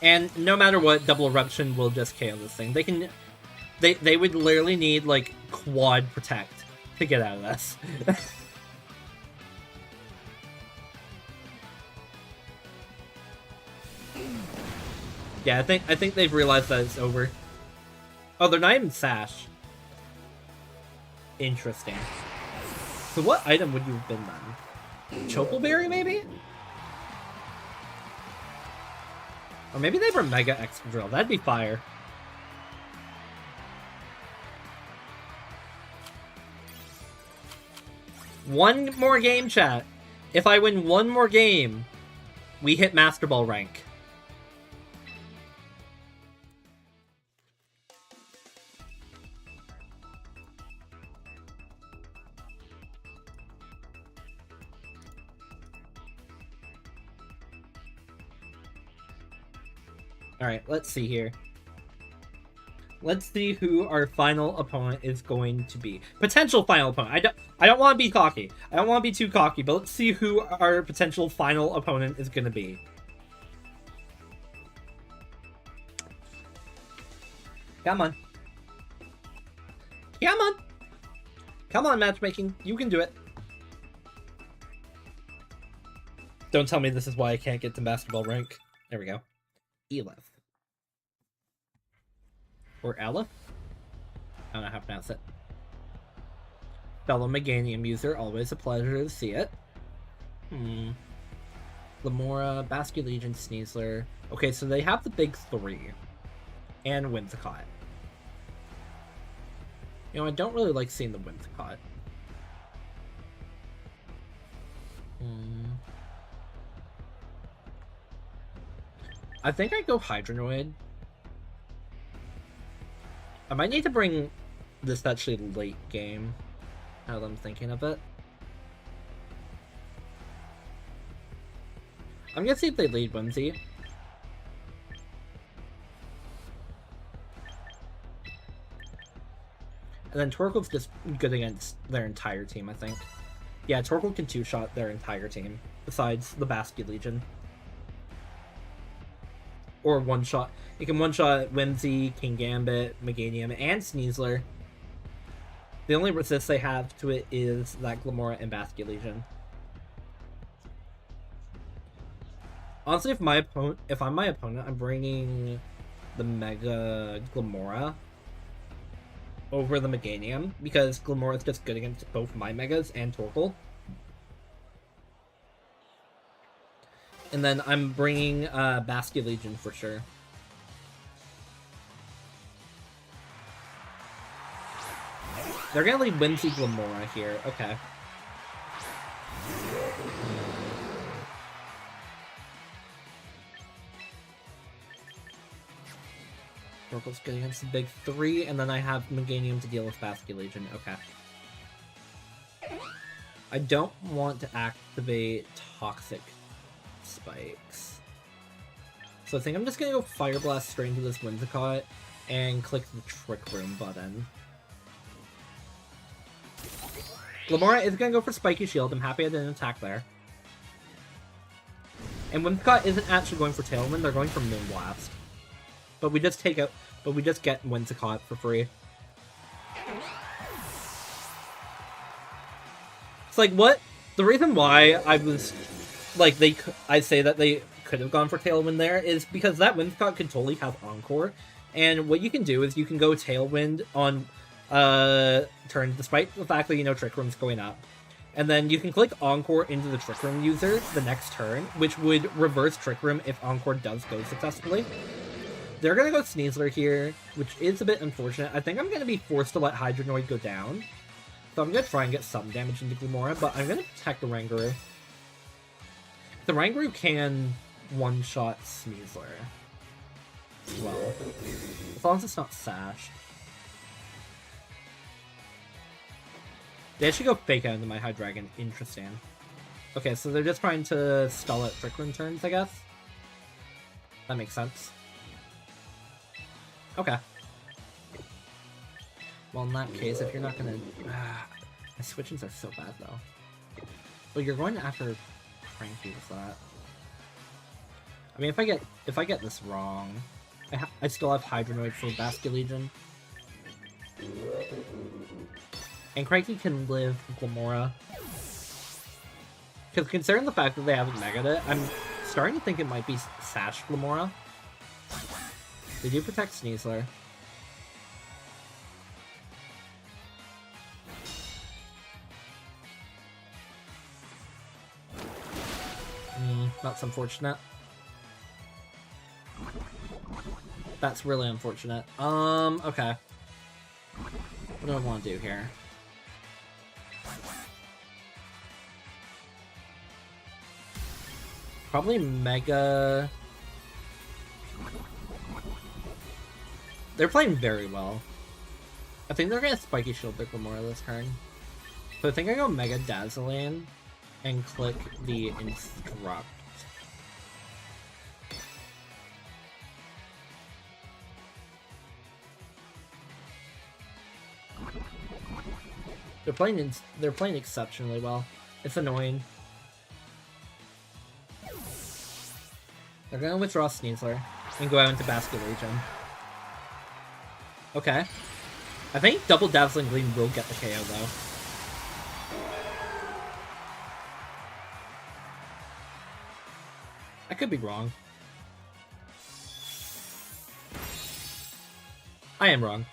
And no matter what, Double Eruption will just KO this thing. They would literally need, like, Quad Protect to get out of this. Yeah, I think they've realized that it's over. Oh, they're not even Sash. Interesting. So what item would you have been then? Chocoberry, maybe? Or maybe they were Mega Excadrill. That'd be fire. One more game, chat. If I win one more game, we hit Masterball Rank. Alright, let's see here. Let's see who our final opponent is going to be. Potential final opponent. I don't want to be cocky. I don't want to be too cocky, but let's see who our potential final opponent is going to be. Come on. Come on. Come on, matchmaking. You can do it. Don't tell me this is why I can't get to Masterball Rank. There we go. Elif. Or Elif? I don't know how to pronounce it. Fellow Meganium user, always a pleasure to see it. Lamora, Basculegion, Sneasler. Okay, so they have the big three. And Whimsicott. You know, I don't really like seeing the Whimsicott. I think I'd go Hydronoid. I might need to bring this actually late game, now that I'm thinking of it. I'm gonna see if they lead Whimsy. And then Torkoal's just good against their entire team, I think. Yeah, Torkoal can two-shot their entire team, besides the Basculegion. Or one-shot. It can one-shot Whimsy, King Gambit, Meganium, and Sneasler. The only resist they have to it is that Glamora and Basculegion. Honestly, if I'm my opponent, I'm bringing the Mega Glamora over the Meganium, because Glamora is just good against both my Megas and Torkoal. And then I'm bringing Basculegion for sure. They're gonna leave Whimsy Glamora here. Okay. Torkoal's good against the big three, and then I have Meganium to deal with Basculegion. Okay. I don't want to activate Toxic Spikes. So I think I'm just gonna go Fire Blast straight into this Whimsicott and click the Trick Room button. Glamora is gonna go for Spiky Shield. I'm happy I didn't attack there. And Whimsicott isn't actually going for Tailwind, they're going for Moonblast. But we just get Whimsicott for free. It's like, what? The reason why I was like, I say that they could have gone for Tailwind there is because that Whimsicott could totally have Encore, and what you can do is you can go Tailwind on turn, despite the fact that you know Trick Room's going up, and then you can click Encore into the Trick Room user the next turn, which would reverse Trick Room if Encore does go successfully. They're gonna go Sneasler here, which is a bit unfortunate. I think I'm gonna be forced to let Hydronoid go down, so I'm gonna try and get some damage into Glamora, but I'm gonna protect the Rangaroo. The Rangaroo can one-shot Sneasler as well, as long as it's not Sash. They actually go Fake Out into my Hydreigon. Interesting. Okay, so they're just trying to stall out Trick Room turns, I guess. That makes sense. Okay. Well, in that case, if you're not gonna... My switches are so bad though. But you're going after Cranky with that. I mean, if I get this wrong, I still have Hydronoid for Basculegion. And Cranky can live Glamora. Because considering the fact that they haven't Mega'd it, I'm starting to think it might be Sash Glamora. They do protect Sneasler. That's unfortunate. That's really unfortunate. Okay. What do I want to do here? Probably Mega... They're playing very well. I think they're gonna Spiky Shield their Glamora this turn. So I think I go Mega Dazzling and click the Instruct. They're playing exceptionally well. It's annoying. They're gonna withdraw Sneasler and go out into Basculegion. Okay. I think double Dazzling Gleam will get the KO though. I could be wrong. I am wrong.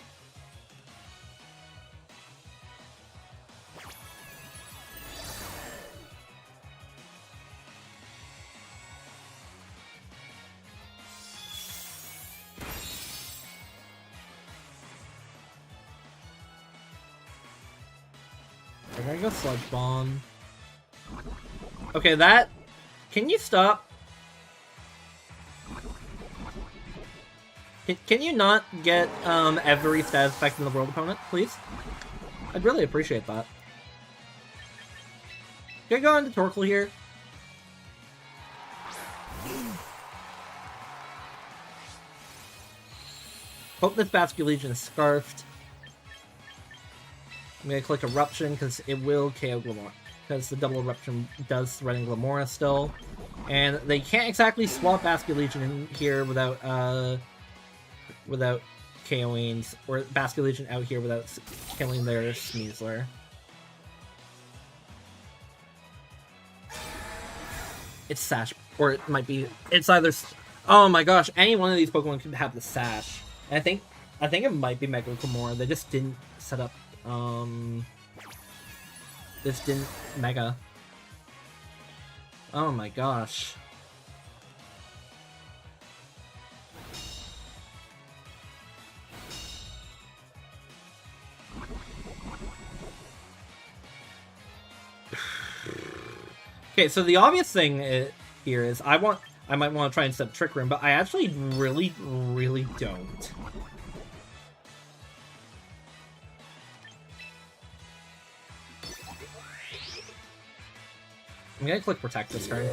We're gonna go Sludge Bomb. Okay, that... Can you stop? Can you not get every status effect in the world opponent, please? I'd really appreciate that. Can I go into Torkoal here? Hope this Basculegion is Scarfed. I'm gonna click Eruption because it will KO Glamora. Because the double Eruption does threaten Glamora still. And they can't exactly swap Basculegion in here without KOing, or Basculegion out here without killing their Sneasler. It's Sash, or it might be, it's either, oh my gosh, any one of these Pokemon could have the Sash. And I think it might be Mega Glamora. They just didn't set up, this didn't Mega. Oh my gosh. Okay, so the obvious thing here is I might want to try and set Trick Room, but I actually really don't. I'm gonna click Protect this turn.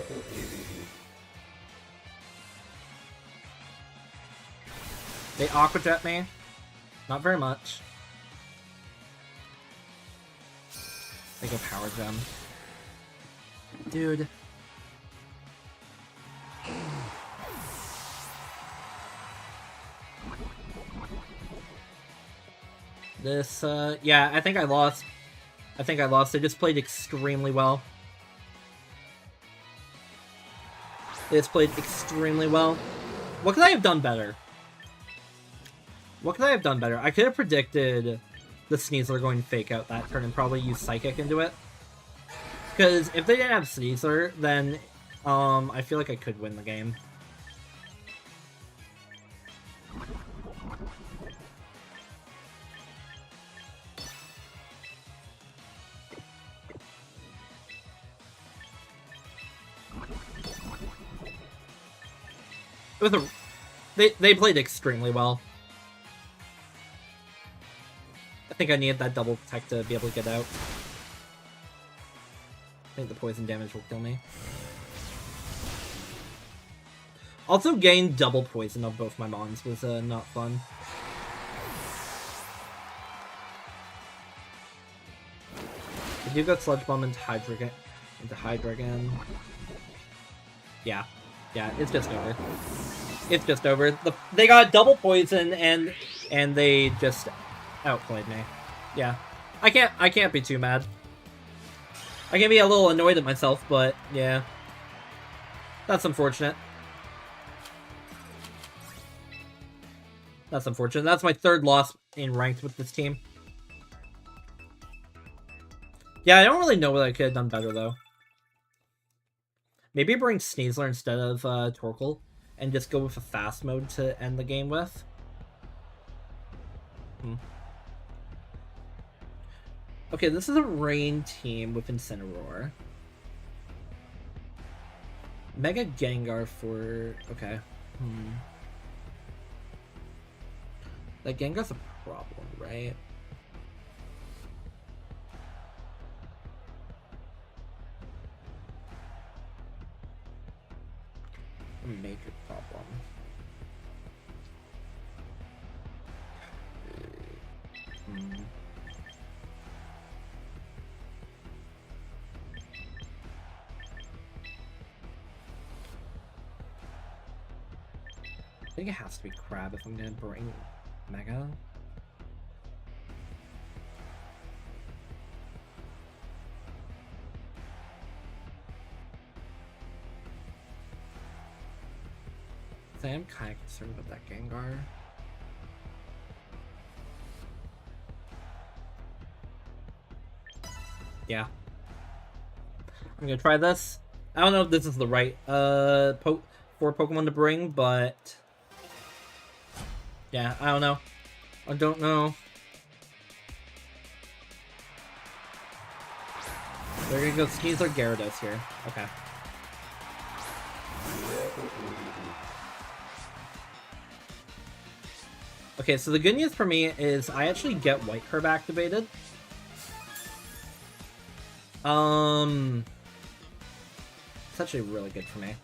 They Aqua Jet me. Not very much. They go Power Gem. Dude. This, yeah, I think I lost. They just played extremely well. They just played extremely well. What could I have done better? I could have predicted the Sneasler going to Fake Out that turn and probably use Psychic into it. Because if they didn't have Sneasler, then I feel like I could win the game. It was they played extremely well. I think I needed that double protect to be able to get out. I think the poison damage will kill me. Also, getting double poison of both my mons was not fun. do go Sludge Bomb into Hydra again. Yeah. Yeah, it's just over. It's just over. They got double poison and they just outplayed me. Yeah. I can't be too mad. I can be a little annoyed at myself, but yeah. That's unfortunate. That's unfortunate. That's my third loss in ranked with this team. Yeah, I don't really know what I could have done better, though. Maybe bring Sneasler instead of Torkoal, and just go with a fast mode to end the game with. Okay, this is a Rain team with Incineroar. Mega Gengar for... Okay. That Gengar's a problem, right? A major problem. I think it has to be Crab if I'm gonna bring Mega. So I'm kind of concerned about that Gengar. Yeah. I'm gonna try this. I don't know if this is the right for Pokemon to bring, but yeah, I don't know. I don't know. They're gonna go Sneasler Gyarados here. Okay. Okay, so the good news for me is I actually get White Curve activated. It's actually really good for me.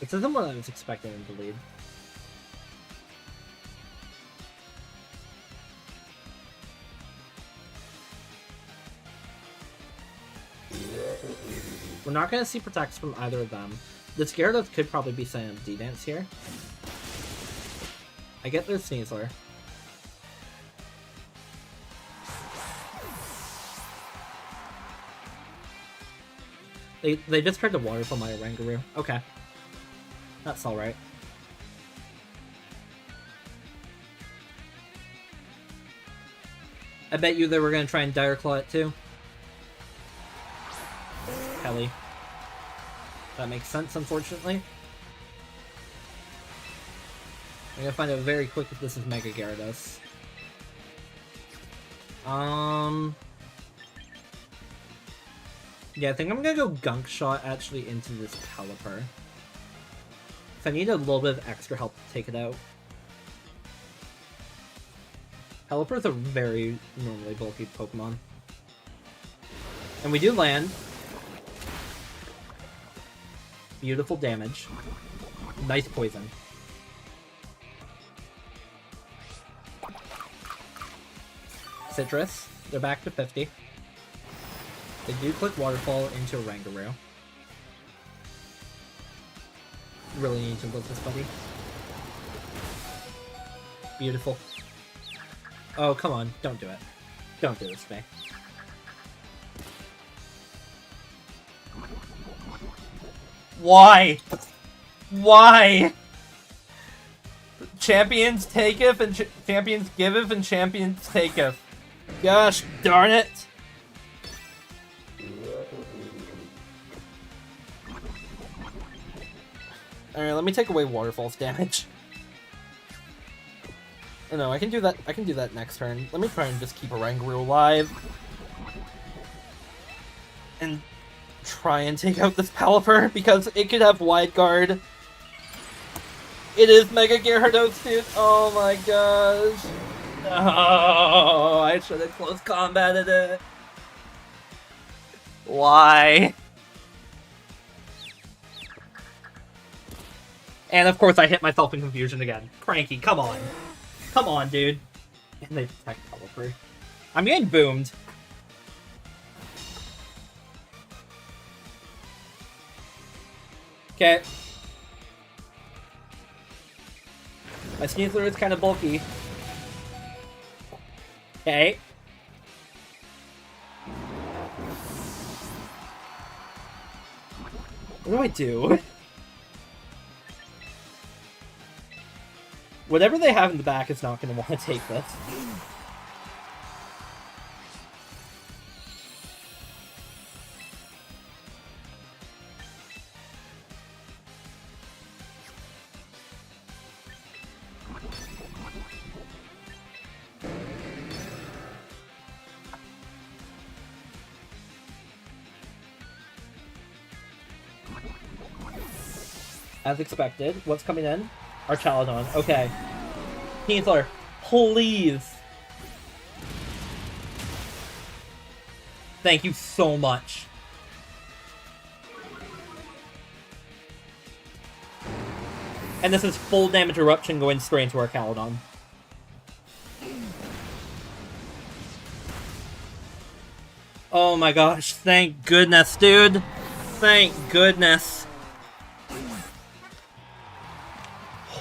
This isn't what I was expecting him to lead. We're not going to see protects from either of them. This Gyarados could probably be setting up D-Dance here. I get their Sneasler. They just tried to waterfall my Oranguru. Okay. That's alright. I bet you they were going to try and Dire Claw it too. Kelly. That makes sense, unfortunately. I'm going to find out very quick if this is Mega Gyarados. Yeah, I think I'm going to go Gunk Shot actually into this Pelipper. If I need a little bit of extra help to take it out. Pelipper's a very normally bulky Pokemon. And we do land. Beautiful damage. Nice poison. Citrus. They're back to 50. They do click Waterfall into Oranguru. Really need to live this, buddy. Beautiful. Oh, come on. Don't do it. Don't do this to me. Why? Why? Champions taketh and champions giveth and champions taketh. Gosh darn it. Alright, let me take away Waterfall's damage. Oh no, I can do that. I can do that next turn. Let me try and just keep Oranguru alive. And try and take out this Pelipper, because it could have Wide Guard. It is Mega Gyarados, dude. Oh my gosh. Oh, I should have close combated it. Why? And of course I hit myself in confusion again. Cranky, come on. Come on, dude. And they protect Pelipper. I'm getting boomed. Okay. My Sneasler is kind of bulky. Okay. What do I do? Whatever they have in the back is not going to want to take this. As expected. What's coming in? Our Chaladon. Okay. Sneasler, please. Thank you so much. And this is full damage eruption going straight into our Chaladon. Oh my gosh, thank goodness, dude. Thank goodness.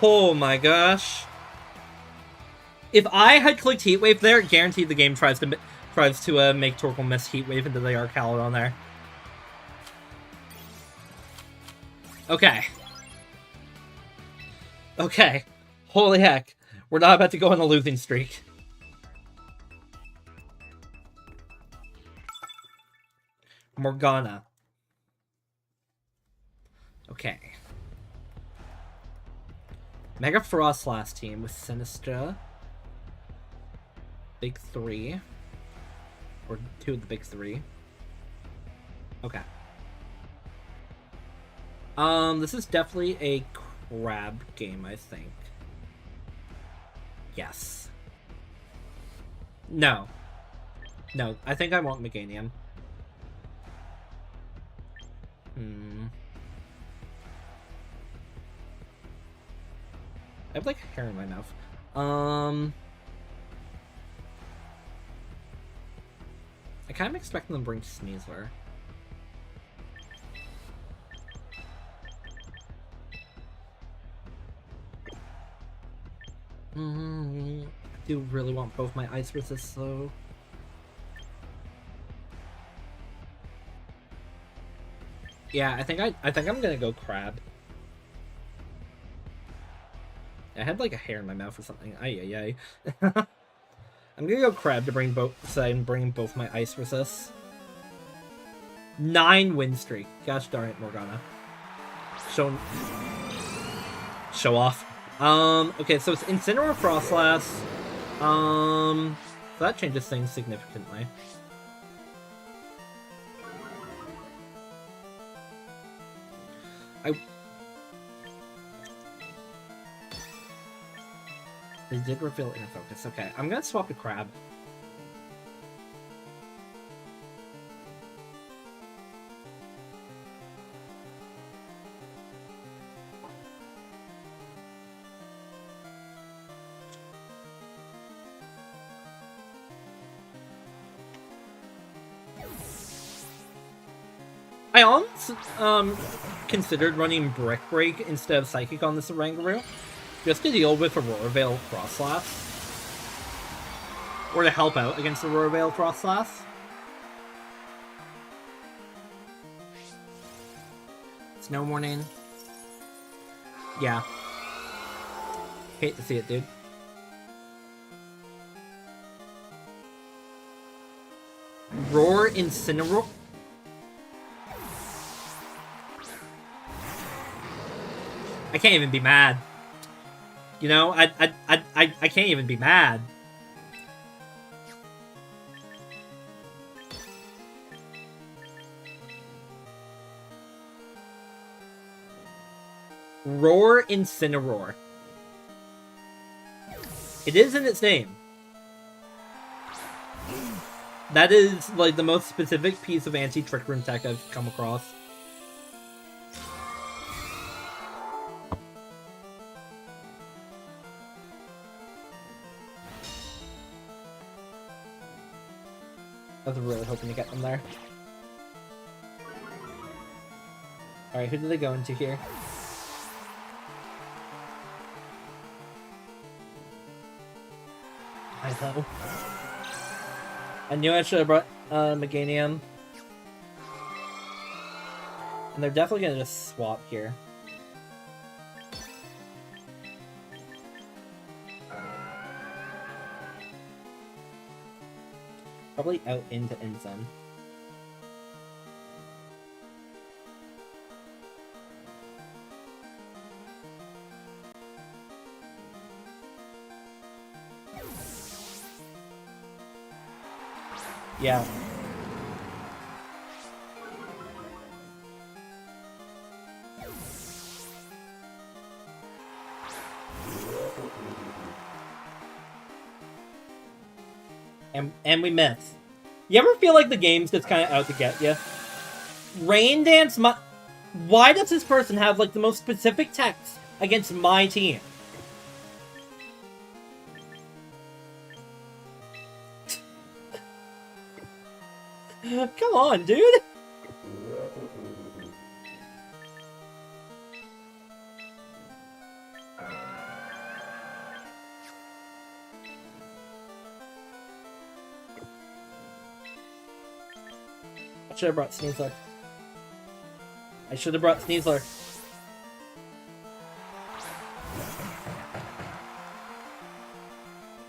Oh my gosh. If I had clicked Heat Wave there, guaranteed the game tries to make Torkoal miss Heat Wave into the Arcaludon there. Okay. Okay. Holy heck. We're not about to go on a losing streak. Morgana. Okay. Mega Froslass team with Sinistra. Big three. Or two of the big three. Okay. This is definitely a crab game, I think. Yes. No. No, I think I want Meganium. I have, like, hair in my mouth. I kind of expecting them to bring Sneasler. I do really want both my ice resists, though. Yeah, I think I'm gonna go Crab. I had like a hair in my mouth or something. Ay. I'm gonna go Crab to bring both, so I'm bringing both my ice resists. 9 win streak. Gosh darn it, Morgana. Show off. Okay, so it's Incineroar Froslass. So that changes things significantly. They did reveal Inner Focus. Okay, I'm gonna swap to Crab. I almost considered running Brick Break instead of Psychic on this Oranguru, just to deal with Aurora Veil Froslass. Or to help out against Aurora Veil Froslass. Snow Morning. Yeah. Hate to see it, dude. Roar Incineroar. I can't even be mad. You know, I can't even be mad. Roar Incineroar. It is in its name. That is, like, the most specific piece of anti-Trick Room tech I've come across. I was really hoping to get them there. Alright, who do they go into here? I know. I knew I should have brought Meganium. And they're definitely gonna just swap here. Probably out into Ensign. Yeah. And we miss. You ever feel like the game's just kind of out to get you? Rain Dance, why does this person have, like, the most specific text against my team? Come on, dude! I should have brought Sneasler. I should have brought Sneasler.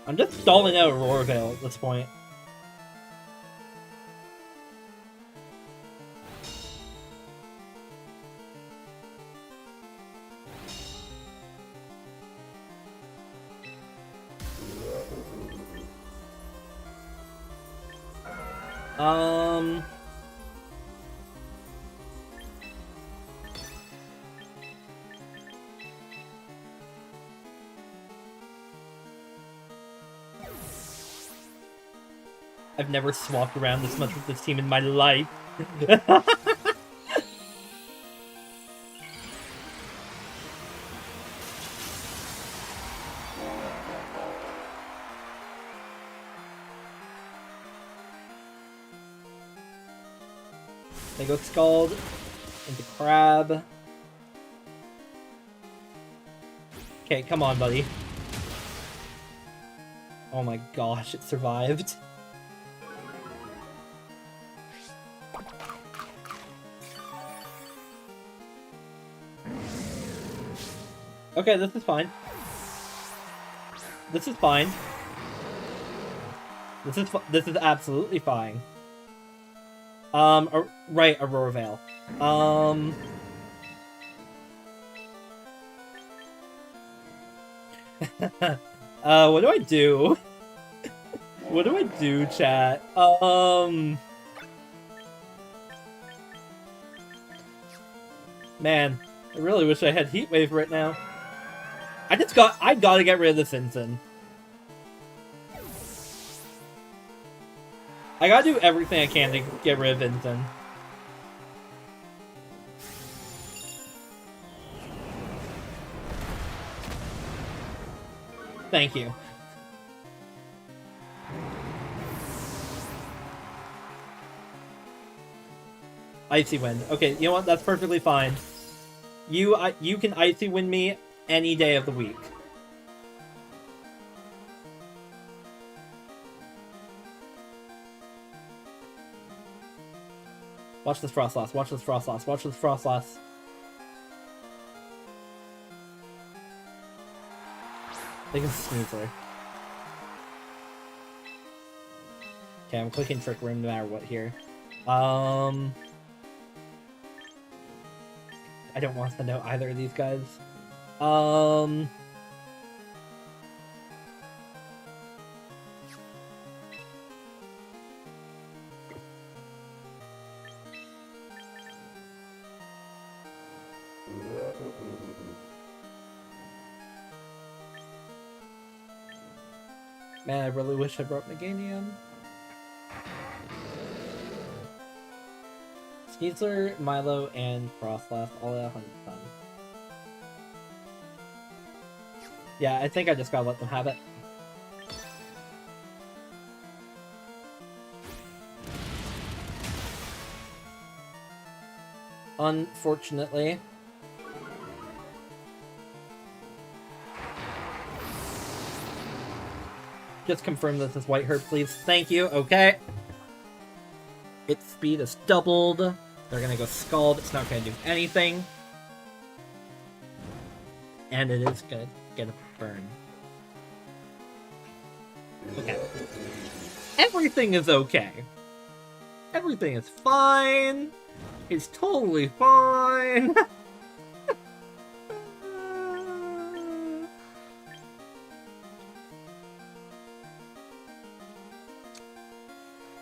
I'm just stalling out Aurora Veil at this point. I've never swapped around this much with this team in my life. They go Scald into Crab. Okay, come on, buddy. Oh my gosh, it survived. Okay, this is fine. This is fine. This is absolutely fine. Right, Aurora Veil. What do I do? What do I do, chat? Man, I really wish I had Heat Wave right now. I gotta get rid of this Ensign. I gotta do everything I can to get rid of Ensign. Thank you. Icy Wind. Okay, you know what? That's perfectly fine. You can Icy Wind me any day of the week. Watch this Frostlass, watch this Frostlass, watch this Frostlass. They can Sneasler. Okay, I'm clicking Trick Room no matter what here. I don't want to know either of these guys. Man, I really wish I brought Meganium. Sneasler, Milo, and Frostlass all at 100%. Yeah, I think I just gotta let them have it. Unfortunately. Just confirm this is Whiteheart, please. Thank you. Okay. Its speed is doubled. They're gonna go Scald. It's not gonna do anything. And it is gonna get a burn. Okay. Everything is okay. Everything is fine. It's totally fine.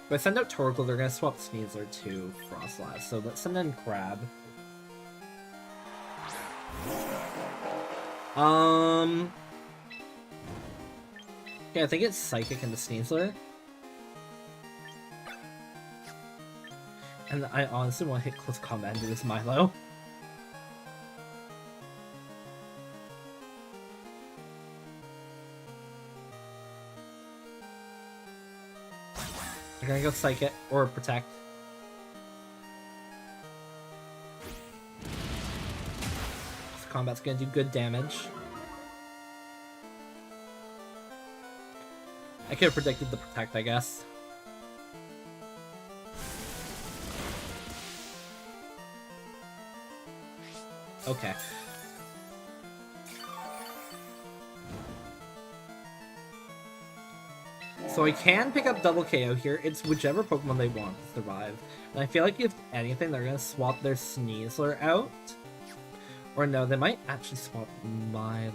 If I send out Torkoal, they're gonna swap Sneasler to Frostlass, so let's send in Crab. Okay, I think it's Psychic into Sneasler. And I honestly want to hit Close Combat into this Milo. They're gonna go Psych it, or Protect. This combat's gonna do good damage. I could have predicted the Protect, I guess. Okay. So I can pick up double KO here. It's whichever Pokemon they want to survive. And I feel like if anything, they're going to swap their Sneasler out. Or no, they might actually swap Milo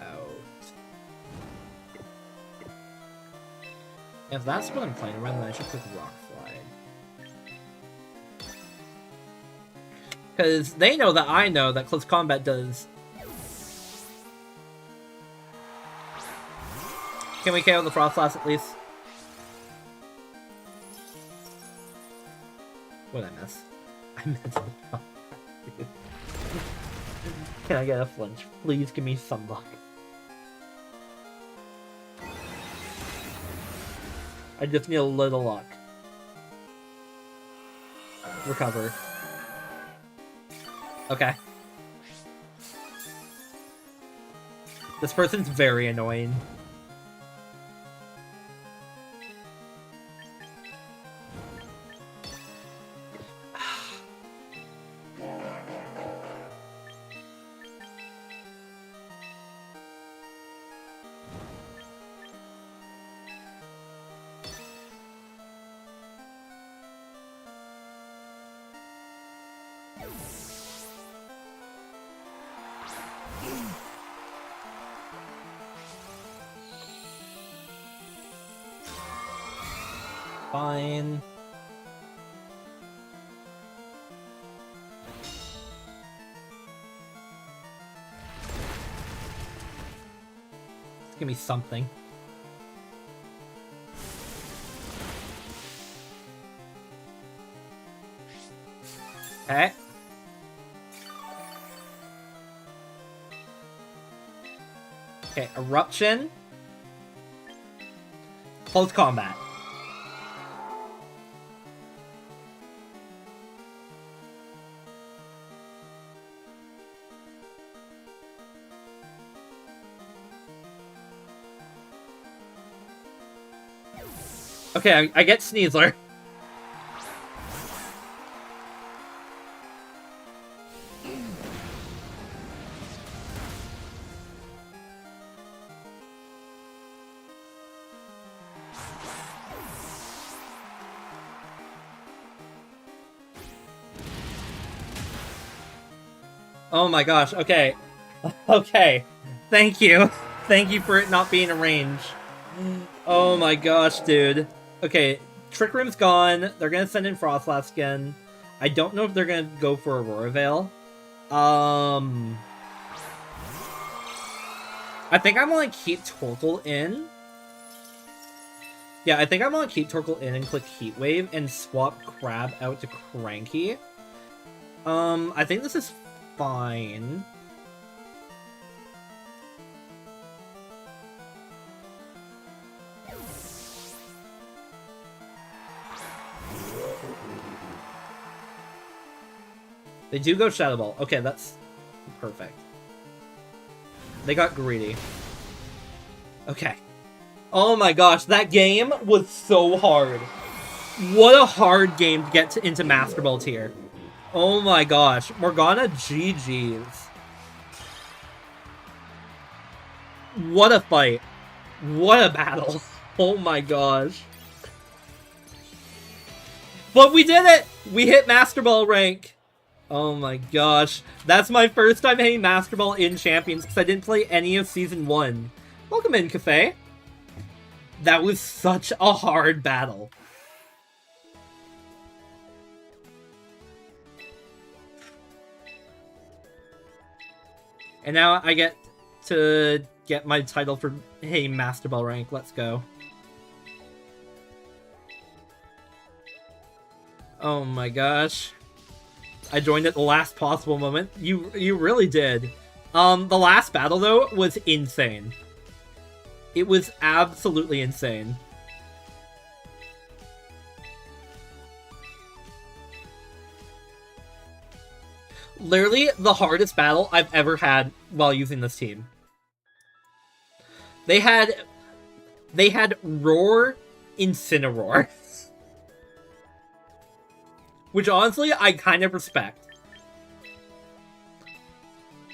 out. If that's what I'm playing around, then I should pick Rock Slide. Because they know that I know that Close Combat does... Can we KO the Frostlass at least? What did I miss? I missed the Frostlass. Can I get a flinch? Please give me some luck. I just need a little luck. Recover. Okay. This person's very annoying. Fine. Give me something. Okay. Okay, Eruption. Close Combat. Okay, I get Sneasler. Oh my gosh, okay. Okay. Thank you. Thank you for it not being a range. Oh my gosh, dude. Okay, Trick Room's gone. They're gonna send in Frostlass again. I don't know if they're gonna go for Aurora Veil. I think I'm gonna keep Torkoal in. Yeah, I think I'm gonna keep Torkoal in and click Heat Wave and swap Crab out to Cranky. I think this is fine. They do go Shadow Ball. Okay, that's perfect. They got greedy. Okay. Oh my gosh, that game was so hard. What a hard game to get into Master Ball tier. Oh my gosh. Morgana GG's. What a fight. What a battle. Oh my gosh. But we did it! We hit Master Ball rank. Oh my gosh. That's my first time hitting Master Ball in Champions because I didn't play any of Season 1. Welcome in, Cafe. That was such a hard battle. And now I get to get my title for hey Masterball rank. Let's go. Oh my gosh. I joined at the last possible moment. You really did. The last battle though was insane. It was absolutely insane. Literally the hardest battle I've ever had while using this team. They had Roar Incineroar. Which honestly I kind of respect.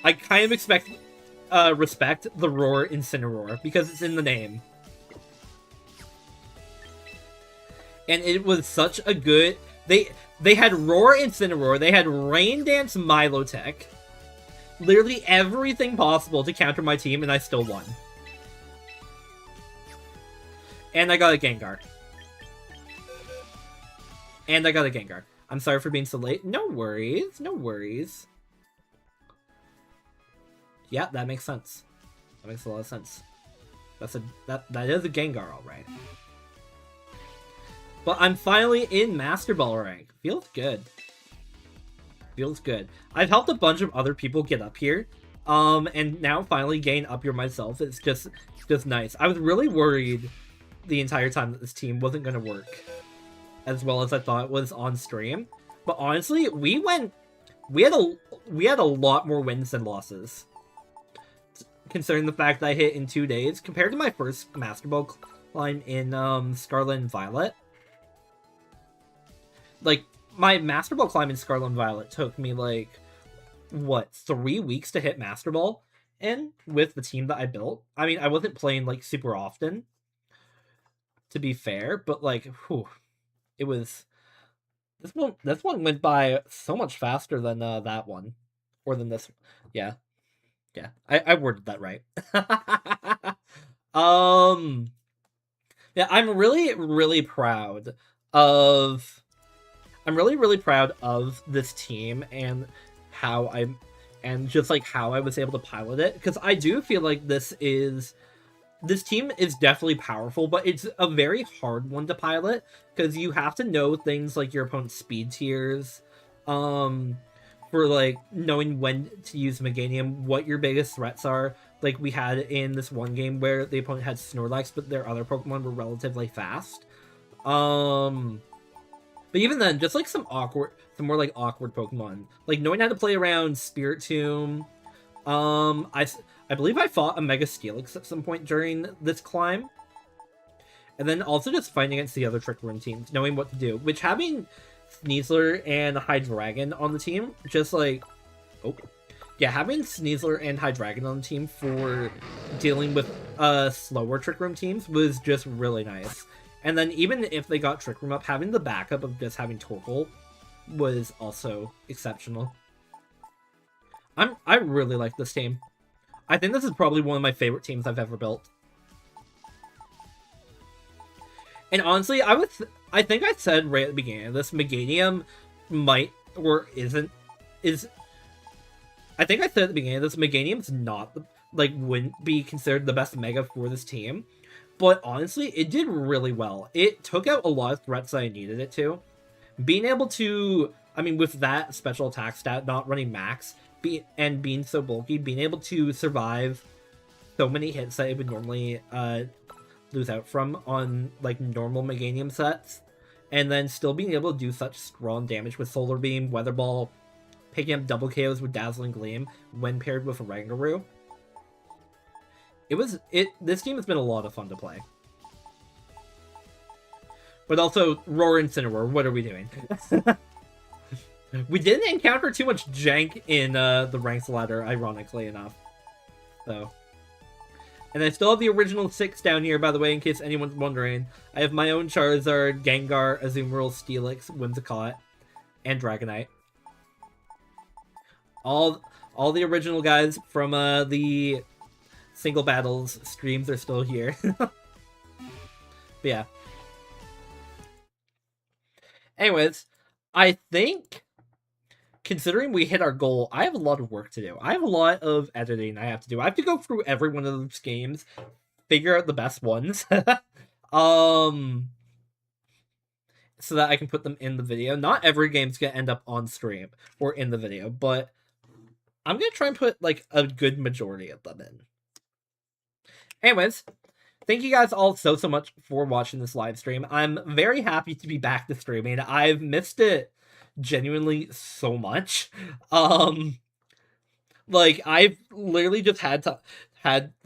I kind of respect the Roar Incineroar because it's in the name. And it was such a good... They had Roar Incineroar, they had Rain Dance Milotech. Literally everything possible to counter my team, and I still won. And I got a Gengar. And I got a Gengar. I'm sorry for being so late. No worries, no worries. Yeah, that makes sense. That makes a lot of sense. That is a Gengar, alright. But I'm finally in Master Ball rank. Feels good. Feels good. I've helped a bunch of other people get up here. And now finally gain up here myself. It's just nice. I was really worried the entire time that this team wasn't gonna work as well as I thought it was on stream. But honestly, we had a lot more wins than losses. Considering the fact that I hit in 2 days compared to my first Master Ball climb in Scarlet and Violet. Like, my Master Ball climb in Scarlet and Violet took me, like, what, 3 weeks to hit Master Ball? And with the team that I built. I mean, I wasn't playing, like, super often, to be fair, but, like, whew, it was... This one went by so much faster than that one. Or than this. Yeah. Yeah, I worded that right. Yeah, I'm really proud of... I'm really proud of this team and how just like how I was able to pilot it, because I do feel like this team is definitely powerful, but it's a very hard one to pilot because you have to know things like your opponent's speed tiers, for like knowing when to use Meganium, what your biggest threats are. Like we had in this one game where the opponent had Snorlax, but their other Pokemon were relatively fast. But even then, just like some more like awkward Pokemon, like knowing how to play around Spiritomb. I believe I fought a Mega Steelix at some point during this climb. And then also just fighting against the other Trick Room teams, knowing what to do. Which having Sneasler and Hydreigon on the team, just like... Oh. Yeah, having Sneasler and Hydreigon on the team for dealing with slower Trick Room teams was just really nice. And then even if they got Trick Room up, having the backup of just having Torkoal was also exceptional. I really like this team. I think this is probably one of my favorite teams I've ever built. And honestly, I think I said right at the beginning of this, Meganium might, or isn't, I think I said at the beginning of this, Meganium's not, like, wouldn't be considered the best Mega for this team. But honestly, it did really well. It took out a lot of threats that I needed it to. Being able to, I mean, with that special attack stat not running max, and being so bulky, being able to survive so many hits that it would normally lose out from on like normal Meganium sets, and then still being able to do such strong damage with Solar Beam, Weather Ball, picking up double KOs with Dazzling Gleam when paired with a Rangaroo. This team has been a lot of fun to play. But also, Roar Incineroar, what are we doing? We didn't encounter too much jank in the ranks ladder, ironically enough. So. And I still have the original 6 down here, by the way, in case anyone's wondering. I have my own Charizard, Gengar, Azumarill, Steelix, Whimsicott, and Dragonite. All the original guys from the single battles streams are still here. But yeah. Anyways, I think, considering we hit our goal, I have a lot of work to do. I have a lot of editing I have to do. I have to go through every one of those games, figure out the best ones, so that I can put them in the video. Not every game's gonna end up on stream or in the video, but I'm gonna try and put like a good majority of them in. Anyways, thank you guys all so much for watching this live stream. I'm very happy to be back to streaming. I've missed it genuinely so much. Like, I've literally just had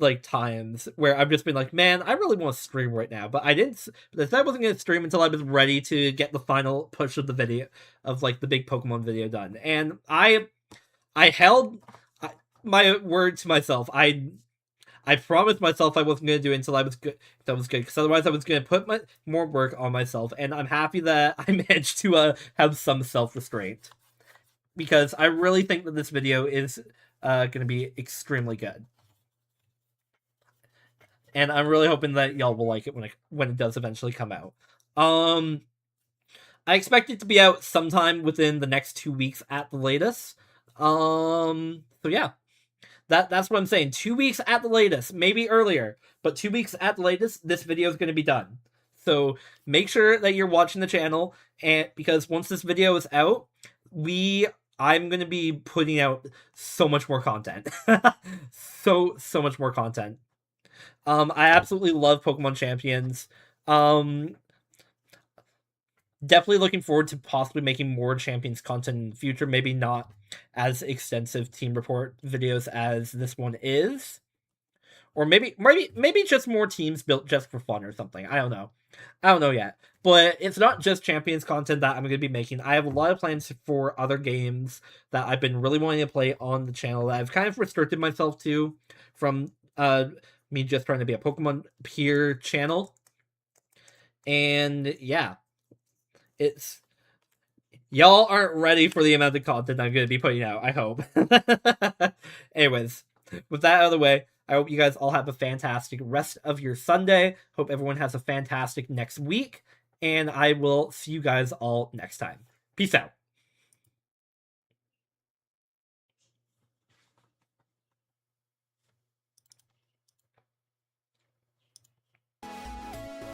like times where I've just been like, man, I really want to stream right now, but I didn't. I said I wasn't gonna stream until I was ready to get the final push of the video, of like the big Pokemon video done, and I held my word to myself. I promised myself I wasn't going to do it until I was good. That was good, because otherwise I was going to put more work on myself, and I'm happy that I managed to have some self-restraint, because I really think that this video is going to be extremely good, and I'm really hoping that y'all will like it when it does eventually come out. I expect it to be out sometime within the next 2 weeks at the latest. So yeah. That's what I'm saying. 2 weeks at the latest, maybe earlier, but 2 weeks at the latest, this video is going to be done. So make sure that you're watching the channel, and because once this video is out, I'm going to be putting out so much more content. so much more content. I absolutely love Pokemon Champions. Definitely looking forward to possibly making more Champions content in the future. Maybe not as extensive team report videos as this one is, or maybe just more teams built just for fun or something. I don't know yet. But it's not just Champions content that I'm going to be making. I have a lot of plans for other games that I've been really wanting to play on the channel that I've kind of restricted myself to from me just trying to be a Pokemon peer channel. And yeah. Y'all aren't ready for the amount of content I'm going to be putting out, I hope. Anyways, with that out of the way, I hope you guys all have a fantastic rest of your Sunday. Hope everyone has a fantastic next week, and I will see you guys all next time. Peace out.